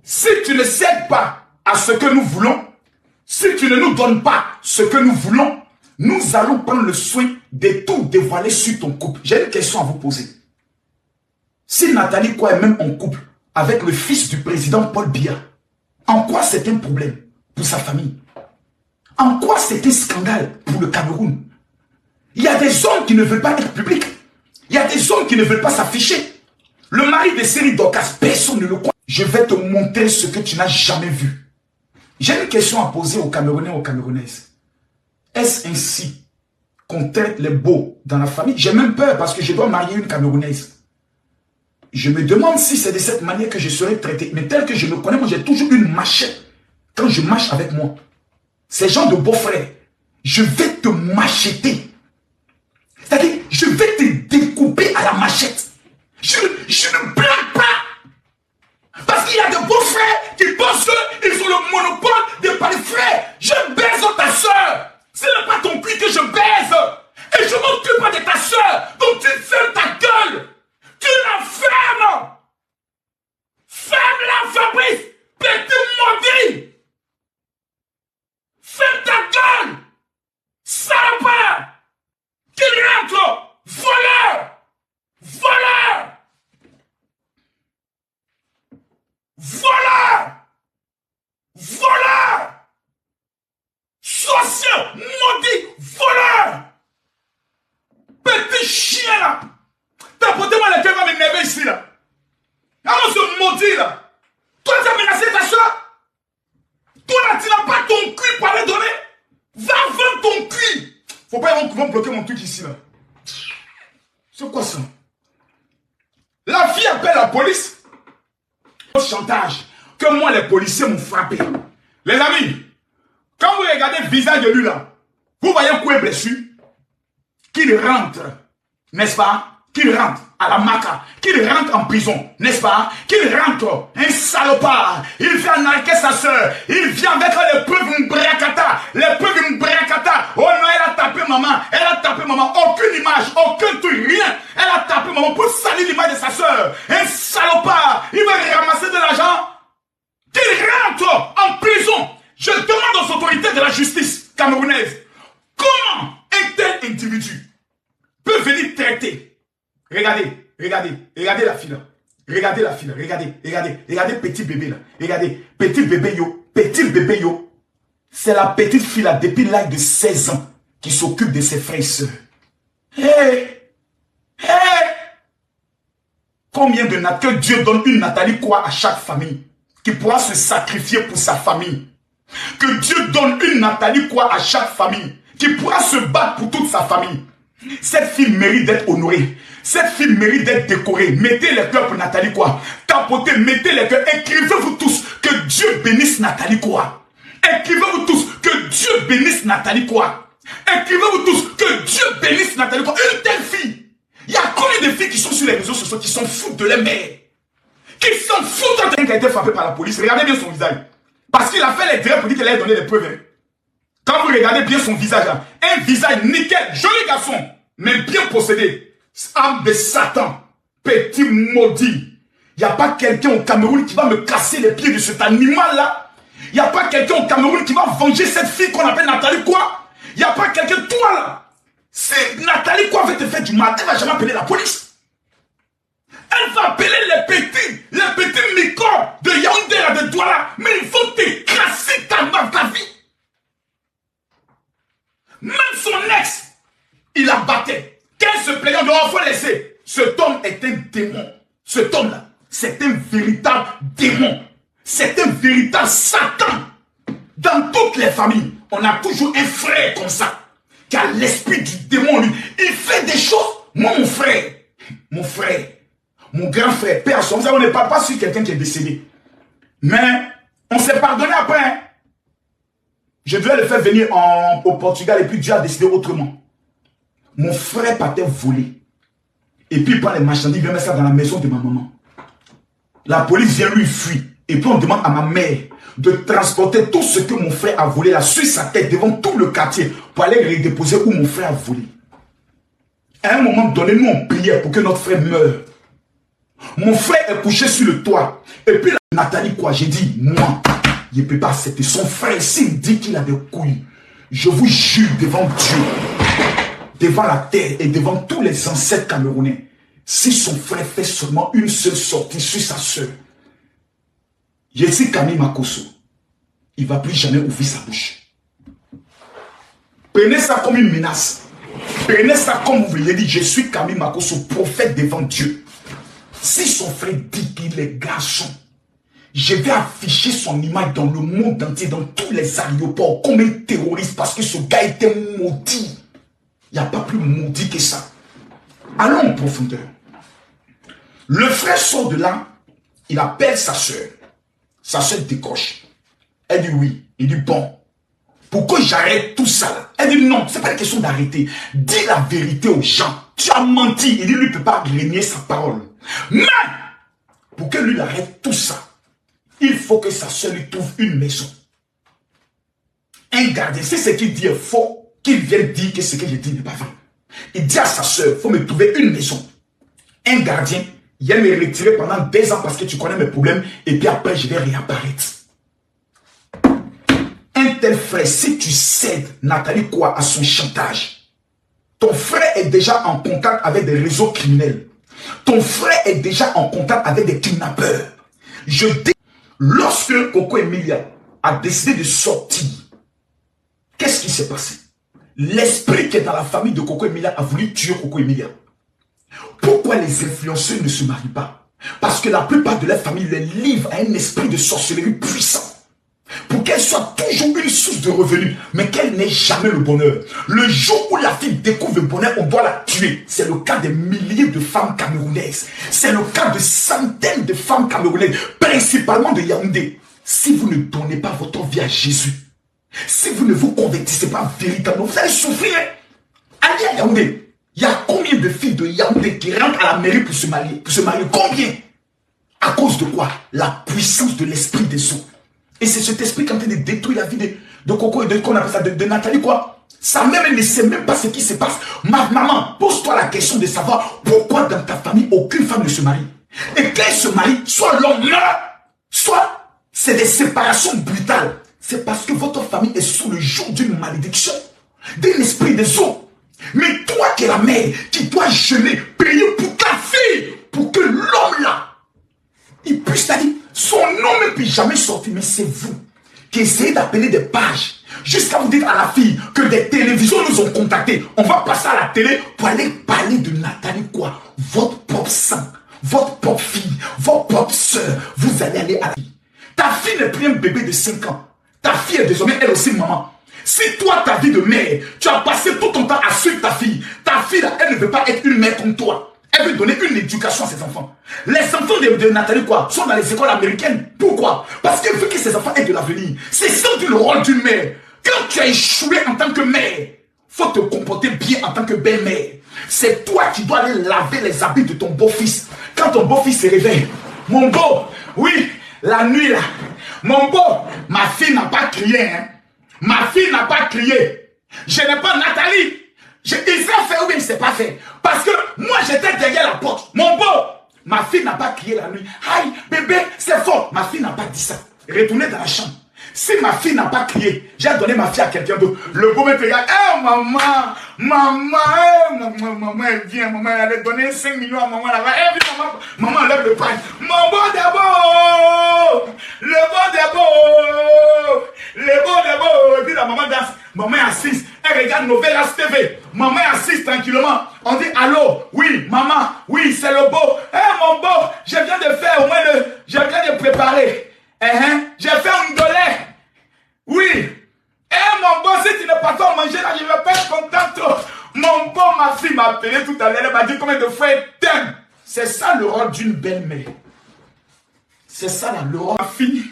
Si tu ne cèdes pas à ce que nous voulons, si tu ne nous donnes pas ce que nous voulons, nous allons prendre le soin de tout dévoiler sur ton couple. J'ai une question à vous poser. Si Nathalie Koua est même en couple avec le fils du président Paul Biya, en quoi c'est un problème pour sa famille? En quoi c'est un scandale pour le Cameroun? Il y a des hommes qui ne veulent pas être publics. Il y a des hommes qui ne veulent pas s'afficher. Le mari de Seri Dorcas, personne ne le croit. Je vais te montrer ce que tu n'as jamais vu. J'ai une question à poser aux Camerounais et aux Camerounaises. Est-ce ainsi qu'on traite les beaux dans la famille? J'ai même peur parce que je dois marier une Camerounaise. Je me demande si c'est de cette manière que je serai traité. Mais tel que je me connais, moi j'ai toujours une machette quand je marche avec moi. Ces gens de beaux-frères, je vais te macheter. C'est-à-dire, je vais te découper à la machette. Je ne blague pas. Parce qu'il y a de beaux-frères qui pensent qu'ils ont le monopole de parler frère. Je baise ta soeur. Ce n'est pas ton cul que je baise. Et je ne m'occupe pas de ta soeur. Donc tu fermes ta gueule. Tu la fermes. Ferme-la, Fabrice. Petit maudit. Ferme ta gueule. Salopard. Qui rentre. Voleur. Voleur. Voleur. Voleur. Sorcier. Maudit. Voleur. Petit chien là. T'apportez-moi laquelle va m'énerver ici là. Alors ce maudit là. Toi tu as menacé ta soeur. Toi là tu n'as pas ton cul pour aller donner. Va vendre ton cul. Faut pas qu'ils vont bloquer mon truc ici là. C'est quoi ça? La fille appelle la police. Chantage. Que moi les policiers m'ont frappé. Les amis, quand vous regardez le visage de lui là, vous voyez un coup est blessé. Qu'il rentre, n'est-ce pas? Qu'il rentre à la maca, qu'il rentre en prison, n'est-ce pas? Qu'il rentre, un salopard, il vient narquer sa soeur, il vient avec les preuves Mbrakata, les preuves Mbrakata. Oh non, elle a tapé maman, aucune image, aucun truc, rien. Elle a tapé maman pour salir l'image de sa soeur. Un salopard, il veut ramasser de l'argent, qu'il rentre en prison. Je demande aux autorités de la justice camerounaise, comment un tel individu peut venir traiter? Regardez la fille là. Regardez la fille là. Regardez petit bébé là. Regardez, petit bébé yo. C'est la petite fille là, depuis l'âge de 16 ans, qui s'occupe de ses frères et sœurs. Combien de que Dieu donne une Nathalie Koua à chaque famille, qui pourra se sacrifier pour sa famille. Que Dieu donne une Nathalie Koua à chaque famille, qui pourra se battre pour toute sa famille. Cette fille mérite d'être honorée. Cette fille mérite d'être décorée. Mettez les cœurs pour Nathalie Koua. Tapotez, mettez les cœurs. Écrivez-vous tous que Dieu bénisse Nathalie Koua. Écrivez-vous tous que Dieu bénisse Nathalie Koua. Écrivez-vous tous que Dieu bénisse Nathalie Koua. Une telle fille. Il y a combien de filles qui sont sur les réseaux sociaux qui s'en foutent de leur mère? Qui s'en foutent d'un qui a été frappé par la police. Regardez bien son visage. Parce qu'il a fait les directs pour dire qu'elle a donné les preuves. Quand vous regardez bien son visage là, un visage nickel, joli garçon, mais bien possédé. Âme de Satan, petit maudit. Il n'y a pas quelqu'un au Cameroun qui va me casser les pieds de cet animal là. Il n'y a pas quelqu'un au Cameroun qui va venger cette fille qu'on appelle Nathalie Koua. Il n'y a pas quelqu'un, toi là. C'est Nathalie Koua va te faire du mal. Elle ne va jamais appeler la police. Elle va appeler les petits micros de Yaoundé là, de Douala. Mais il faut t'écraser ta vie. Même son ex, il la battait. Qu'elle se plaignait, il faut laisser. Cet homme est un démon. Cet homme-là, c'est un véritable démon. C'est un véritable Satan. Dans toutes les familles, on a toujours un frère comme ça, qui a l'esprit du démon, lui. Il fait des choses. Moi, mon frère, mon grand frère, père, on ne parle pas sur quelqu'un qui est décédé. Mais on s'est pardonné après. Hein. Je devais le faire venir au Portugal et puis Dieu a décidé autrement. Mon frère partait voler. Et puis il prend les marchandises, il vient mettre ça dans la maison de ma maman. La police vient lui fuir. Et puis on demande à ma mère de transporter tout ce que mon frère a volé là sur sa tête devant tout le quartier pour aller redéposer où mon frère a volé. À un moment donné, nous on priait pour que notre frère meure. Mon frère est couché sur le toit. Et puis Nathalie Koua, j'ai dit, moi, je ne peux pas accepter. Son frère, s'il dit qu'il a des couilles, je vous jure devant Dieu, devant la terre et devant tous les ancêtres camerounais, Si son frère fait seulement une seule sortie sur sa soeur, Yessi Camille Makosso, il ne va plus jamais ouvrir sa bouche. Prenez ça comme une menace. Prenez ça comme vous voulez dire, je suis Camille Makosso, prophète devant Dieu. Si son frère dit qu'il est garçon, je vais afficher son image dans le monde entier, dans tous les aéroports, comme un terroriste, parce que ce gars était maudit. Il n'y a pas plus maudit que ça. Allons en profondeur. Le frère sort de là, il appelle sa soeur. Sa soeur décoche. Elle dit oui. Il dit bon, pourquoi j'arrête tout ça là? Elle dit non, c'est pas une question d'arrêter. Dis la vérité aux gens. Tu as menti. Il dit lui ne peut pas renier sa parole. Mais, pour que lui arrête tout ça, il faut que sa soeur lui trouve une maison. Un gardien, si ce qu'il dit est faux, qu'il vienne dire que ce que je dis n'est pas vrai. Il dit à sa soeur, il faut me trouver une maison. Un gardien, il va me retirer pendant 2 ans parce que tu connais mes problèmes et puis après je vais réapparaître. Un tel frère, si tu cèdes Nathalie quoi à son chantage, ton frère est déjà en contact avec des réseaux criminels. Ton frère est déjà en contact avec des kidnappeurs. Lorsque Coco Emilia a décidé de sortir, qu'est-ce qui s'est passé? L'esprit qui est dans la famille de Coco Emilia a voulu tuer Coco Emilia. Pourquoi les influenceurs ne se marient pas? Parce que la plupart de leur famille les livre à un esprit de sorcellerie puissant. Pour qu'elle soit toujours une source de revenus, mais qu'elle n'ait jamais le bonheur. Le jour où la fille découvre le bonheur, on doit la tuer. C'est le cas des milliers de femmes camerounaises. C'est le cas de centaines de femmes camerounaises, principalement de Yaoundé. Si vous ne donnez pas votre vie à Jésus, si vous ne vous convertissez pas véritablement, vous allez souffrir. Allez à Yaoundé. Il y a combien de filles de Yaoundé qui rentrent à la mairie pour se marier? Combien? À cause de quoi? La puissance de l'esprit des eaux. Et c'est cet esprit qui est en train de détruire la vie de Coco et qu'on appelle ça de Nathalie quoi. Sa mère elle ne sait même pas ce qui se passe. Maman, pose-toi la question de savoir pourquoi dans ta famille aucune femme ne se marie. Et quand elle se marie, soit l'homme meurt, soit c'est des séparations brutales. C'est parce que votre famille est sous le joug d'une malédiction, d'un esprit des eaux. Mais toi qui es la mère, qui dois jeûner, prier pour ta fille, pour que l'homme là, il puisse la dire, son nom ne peut jamais sortir, mais c'est vous qui essayez d'appeler des pages jusqu'à vous dire à la fille que des télévisions nous ont contactés. On va passer à la télé pour aller parler de Nathalie quoi. Votre propre sang, votre propre fille, votre propre soeur, vous allez aller à la fille. Ta fille n'est plus un bébé de 5 ans. Ta fille est désormais elle aussi maman. Si toi, ta vie de mère, tu as passé tout ton temps à suivre ta fille là, elle ne veut pas être une mère comme toi. Elle veut donner une éducation à ses enfants. Les enfants de Nathalie quoi sont dans les écoles américaines. Pourquoi? Parce qu'elle veut que ses enfants aient de l'avenir. C'est ça le rôle d'une mère. Quand tu as échoué en tant que mère, faut te comporter bien en tant que belle-mère. C'est toi qui dois aller laver les habits de ton beau-fils. Quand ton beau-fils se réveille, mon beau, oui, la nuit là, mon beau, ma fille n'a pas crié, hein. Ma fille n'a pas crié. Je n'ai pas Nathalie. Il s'est fait ou bien il ne s'est pas fait. Parce que moi j'étais derrière la porte. Mon beau, ma fille n'a pas crié la nuit. Aïe, bébé, c'est fort. Ma fille n'a pas dit ça. Retournez dans la chambre. Si ma fille n'a pas crié, j'ai donné ma fille à quelqu'un d'autre. Le beau me regarde. Eh maman, maman, elle vient. Maman, elle allait donner 5 millions à maman là-bas. Eh oui, maman lève le pain. Mon beau d'abord. Le beau d'abord. Le beau d'abord. Dit la maman danse. Maman est assise. Elle regarde Novelas TV. Maman est assise tranquillement. On dit allô. Oui, maman. Oui, c'est le beau. Eh mon beau, je viens de faire au moins je viens de préparer. J'ai fait un dolé. Oui. Eh mon beau, si tu n'es pas toi manger là, je ne vais pas être content. Mon beau, ma fille m'a appelé tout à l'heure. Elle m'a dit combien de fois elle t'aime. C'est ça le rôle d'une belle-mère. C'est ça le rôle de ma fille.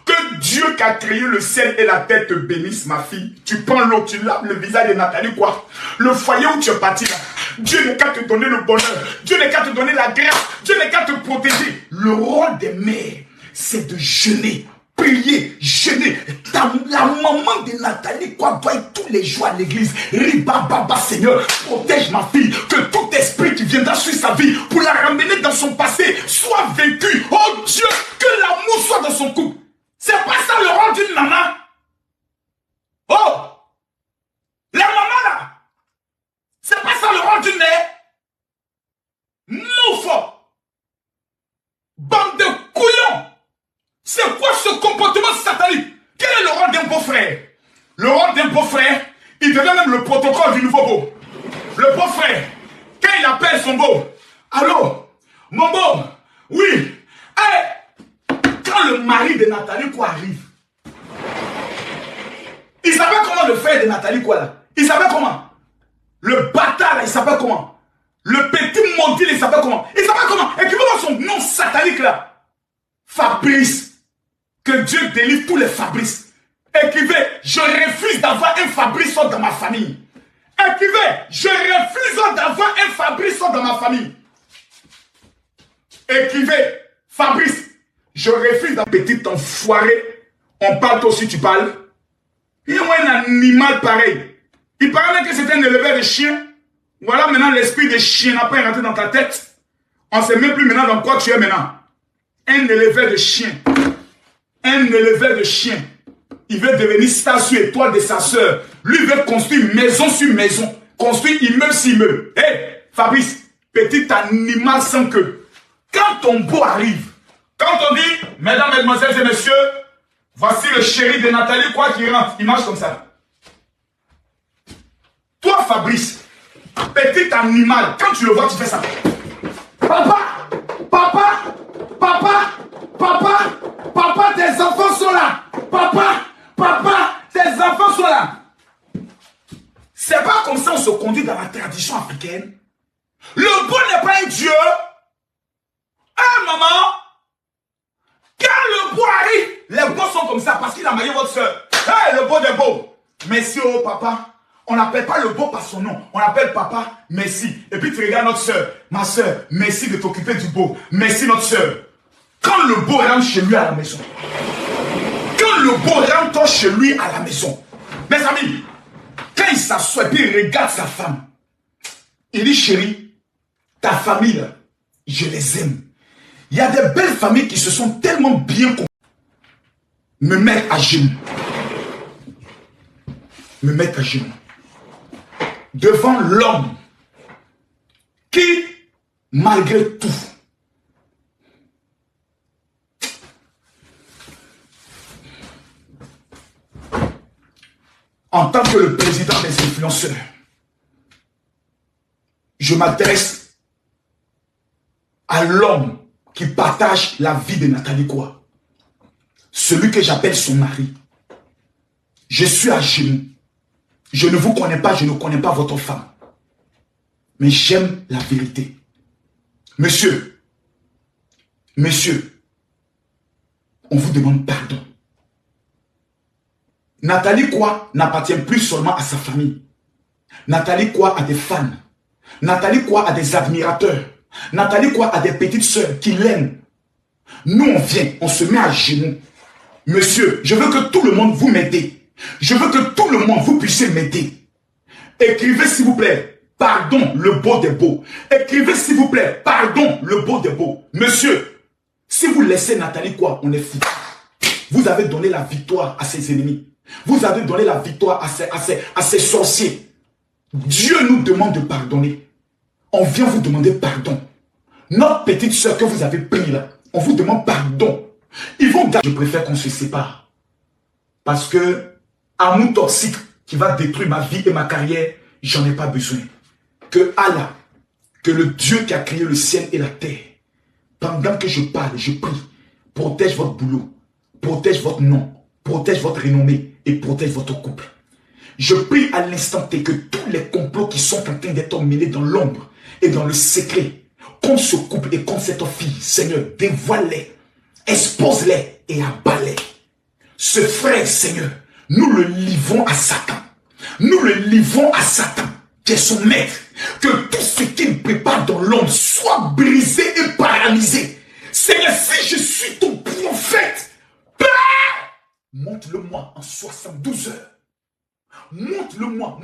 Que Dieu qui a créé le ciel et la terre te bénisse, ma fille. Tu prends l'eau, tu laves le visage de Nathalie, quoi. Le foyer où tu es parti, là. Dieu n'est qu'à te donner le bonheur. Dieu n'est qu'à te donner la grâce. Dieu n'est qu'à te protéger. Le rôle des mères, c'est de jeûner, prier, jeûner. La maman de Nathalie, quoi, doit être tous les jours à l'église. Riba, baba, Seigneur, protège ma fille. Que tout esprit qui viendra sur sa vie pour la ramener dans son passé soit vaincu. Oh Dieu, que l'amour soit dans son couple. C'est pas ça le rôle d'une maman. Oh! La maman là! C'est pas ça le rôle d'une mère. nouveau beau. Le beau-frère, quand il appelle son beau, allô, mon beau, oui. Hey, quand le mari de Nathalie quoi arrive, il savait comment le frère de Nathalie quoi là. Il savait comment. Le bâtard là, il savait comment. Le petit maudit, il savait comment. Il savait comment. Écrivez-moi son nom satanique là. Fabrice. Que Dieu délivre tous les Fabrice. Écrivez, je refuse d'avoir un Fabrice dans ma famille. Écrivez, je refuse d'avoir un Fabrice dans ma famille. Écrivez, Fabrice, je refuse d'un petit enfoiré. On parle toi aussi, tu parles. Il y a un animal pareil. Il paraît que c'était un éleveur de chien. Voilà maintenant l'esprit de chien n'a pas rentré dans ta tête. On ne sait même plus maintenant dans quoi tu es maintenant. Un éleveur de chien. Un éleveur de chien. Il veut devenir star sur étoile de sa soeur. Lui il veut construire maison sur maison. Construire immeuble sur immeuble. Hé, hey, Fabrice, petit animal sans queue. Quand ton beau arrive, quand on dit, mesdames, mesdemoiselles et messieurs, voici le chéri de Nathalie, quoi qui rentre, il marche comme ça. Toi, Fabrice, petit animal, quand tu le vois, tu fais ça. Papa, papa, papa, papa, papa, tes enfants sont là. Papa, papa, tes enfants sont là. C'est pas comme ça on se conduit dans la tradition africaine. Le beau n'est pas un dieu. Hein, maman? Quand le beau arrive, les beaux sont comme ça parce qu'il a marié votre soeur. Hey, le beau des beaux. Merci, oh papa. On n'appelle pas le beau par son nom. On appelle papa, merci. Et puis tu regardes notre soeur. Ma soeur, merci de t'occuper du beau. Merci notre soeur. Quand le beau rentre chez lui à la maison. Quand le beau rentre chez lui à la maison. Mes amis, quand il s'assoit et puis il regarde sa femme. Il dit, chérie, ta famille, là, je les aime. Il y a des belles familles qui se sont tellement bien me mettre à genoux. Me mettre à genoux. Devant l'homme qui, malgré tout, en tant que le président des influenceurs, je m'adresse à l'homme qui partage la vie de Nathalie Koa. Celui que j'appelle son mari. Je suis à genoux. Je ne vous connais pas, je ne connais pas votre femme. Mais j'aime la vérité. Monsieur, on vous demande pardon. Nathalie Koa n'appartient plus seulement à sa famille. Nathalie Koa a des fans. Nathalie Koa a des admirateurs. Nathalie Koa a des petites sœurs qui l'aiment. Nous, on vient, on se met à genoux. Monsieur, je veux que tout le monde vous m'aide. Je veux que tout le monde vous puissiez m'aider. Écrivez s'il vous plaît, pardon le beau des beaux. Écrivez s'il vous plaît, pardon le beau des beaux. Monsieur, si vous laissez Nathalie Koa, on est fou. Vous avez donné la victoire à ses ennemis. Vous avez donné la victoire à ses sorciers. Dieu nous demande de pardonner. On vient vous demander pardon. Notre petite soeur que vous avez pris là, on vous demande pardon. Ils vont garder. Je préfère qu'on se sépare. Parce que amour toxique qui va détruire ma vie et ma carrière, j'en ai pas besoin. Que Allah, que le Dieu qui a créé le ciel et la terre, pendant que je parle, je prie, protège votre boulot, protège votre nom, protège votre renommée et protège votre couple. Je prie à l'instant T que tous les complots qui sont en train d'être menés dans l'ombre et dans le secret, contre ce couple et contre cette fille, Seigneur, dévoile-les, expose-les et abat-les. Ce frère, Seigneur, nous le livrons à Satan. Nous le livrons à Satan, qui est son maître. Que tout ce qu'il prépare dans l'ombre soit brisé et paralysé. Seigneur, si je suis ton prophète, montre-le-moi en 72 heures. Montre-le-moi.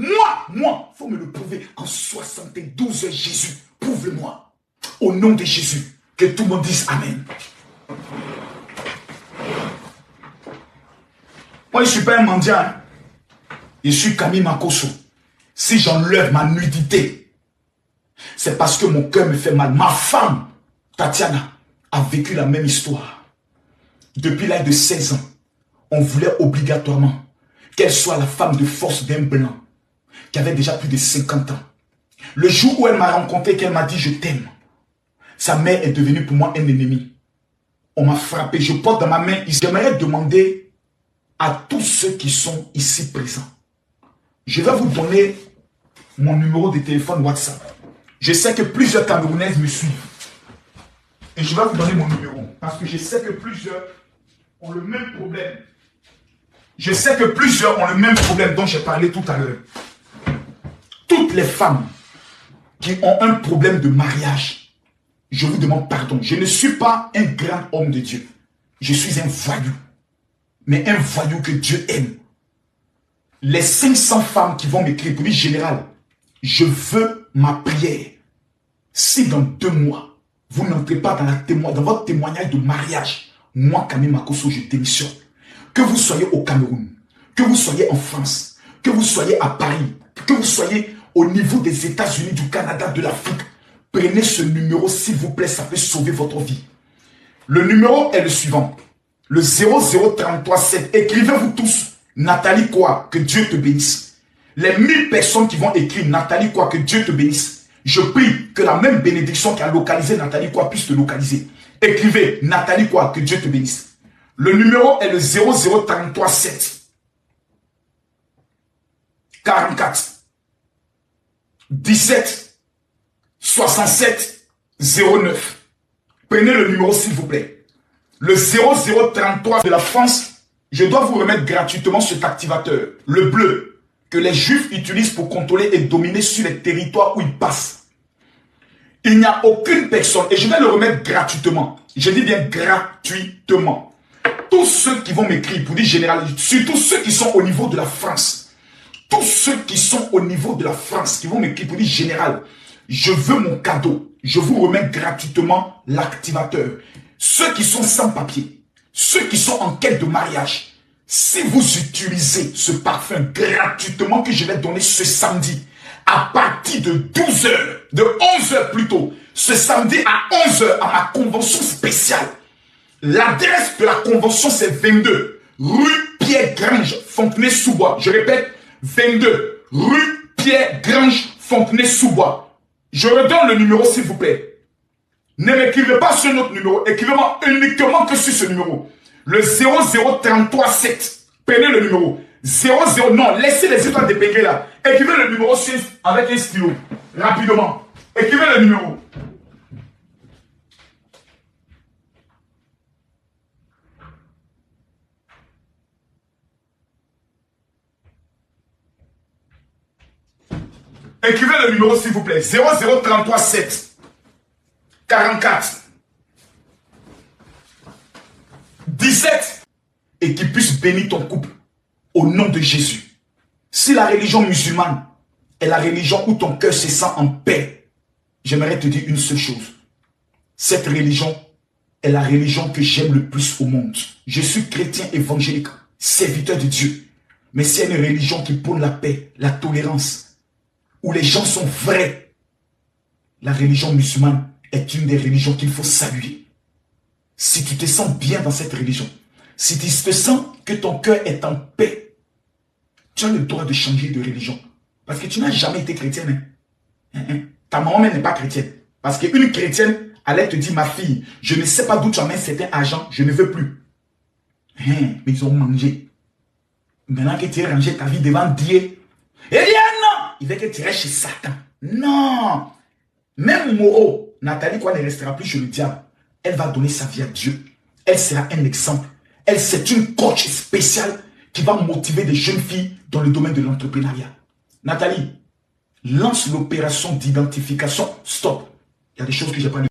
Moi, faut me le prouver en 72 heures, Jésus. Prouve-le-moi. Au nom de Jésus, que tout le monde dise Amen. Moi, je ne suis pas un mendiant. Hein. Je suis Camille Makosso. Si j'enlève ma nudité, c'est parce que mon cœur me fait mal. Ma femme, Tatiana, a vécu la même histoire. Depuis l'âge de 16 ans, on voulait obligatoirement qu'elle soit la femme de force d'un blanc. qui avait déjà plus de 50 ans. Le jour où elle m'a rencontré, qu'elle m'a dit « je t'aime », sa mère est devenue pour moi un ennemi. On m'a frappé, je porte dans ma main. J'aimerais demander à tous ceux qui sont ici présents. Je vais vous donner mon numéro de téléphone WhatsApp. Je sais que plusieurs Camerounaises me suivent. Et je vais vous donner mon numéro. Parce que je sais que plusieurs ont le même problème. Je sais que plusieurs ont le même problème dont j'ai parlé tout à l'heure. Toutes les femmes qui ont un problème de mariage, je vous demande pardon. Je ne suis pas un grand homme de Dieu. Je suis un voyou. Mais un voyou que Dieu aime. Les 500 femmes qui vont m'écrire pour lui général, je veux ma prière. Si dans 2 mois, vous n'entrez pas dans votre témoignage de mariage, moi, Camille Makosso, je démissionne. Que vous soyez au Cameroun, que vous soyez en France, que vous soyez à Paris, que vous soyez au niveau des États-Unis, du Canada, de l'Afrique, prenez ce numéro, s'il vous plaît, ça peut sauver votre vie. Le numéro est le suivant. Le 00337. Écrivez-vous tous. Nathalie Koa, que Dieu te bénisse. Les 1000 personnes qui vont écrire Nathalie Koa, que Dieu te bénisse. Je prie que la même bénédiction qui a localisé Nathalie Koa puisse te localiser. Écrivez Nathalie Koa, que Dieu te bénisse. Le numéro est le 00337 44 17 67 09. Prenez le numéro s'il vous plaît. Le 0033 de la France. Je dois vous remettre gratuitement cet activateur, le bleu, que les Juifs utilisent pour contrôler et dominer sur les territoires où ils passent. Il n'y a aucune personne, et je vais le remettre gratuitement, je dis bien gratuitement, tous ceux qui vont m'écrire pour dire général, surtout ceux qui sont au niveau de la France, tous ceux qui sont au niveau de la France, qui vont m'écrire pour dire général, je veux mon cadeau, je vous remets gratuitement l'activateur. Ceux qui sont sans papier, ceux qui sont en quête de mariage, si vous utilisez ce parfum gratuitement que je vais donner ce samedi, à partir de 12h, de 11h plutôt, ce samedi à 11h à ma convention spéciale. L'adresse de la convention c'est 22, rue Pierre-Grange, Fontenay-sous-Bois. Je répète, 22, rue Pierre-Grange, Fontenay-sous-Bois. Je redonne le numéro s'il vous plaît. Ne m'écrivez pas sur notre numéro, écrivez-moi uniquement que sur ce numéro. Le 00337. Prenez le numéro. 00, non, laissez les étoiles d'épinglées là. Écrivez le numéro avec un stylo. Rapidement. Écrivez le numéro. Écrivez le numéro s'il vous plaît. 00337. 44 17 et qui puisse bénir ton couple au nom de Jésus. Si la religion musulmane est la religion où ton cœur se sent en paix, j'aimerais te dire une seule chose. Cette religion est la religion que j'aime le plus au monde. Je suis chrétien évangélique, serviteur de Dieu. Mais c'est une religion qui prône la paix, la tolérance, où les gens sont vrais. La religion musulmane est une des religions qu'il faut saluer. Si tu te sens bien dans cette religion, si tu te sens que ton cœur est en paix, tu as le droit de changer de religion. Parce que tu n'as jamais été chrétienne. Ta maman même n'est pas chrétienne. Parce qu'une chrétienne allait te dire, ma fille, je ne sais pas d'où tu amènes certain argent, je ne veux plus. Mais ils ont mangé. Maintenant que tu as rangé ta vie devant Dieu, eh bien non, il veut que tu restes chez Satan. Non. Même Moreau, Nathalie Koa ne restera plus chez le diable. Elle va donner sa vie à Dieu. Elle sera un exemple. Elle, c'est une coach spéciale qui va motiver des jeunes filles dans le domaine de l'entrepreneuriat. Nathalie, lance l'opération d'identification. Stop. Il y a des choses que je n'ai pas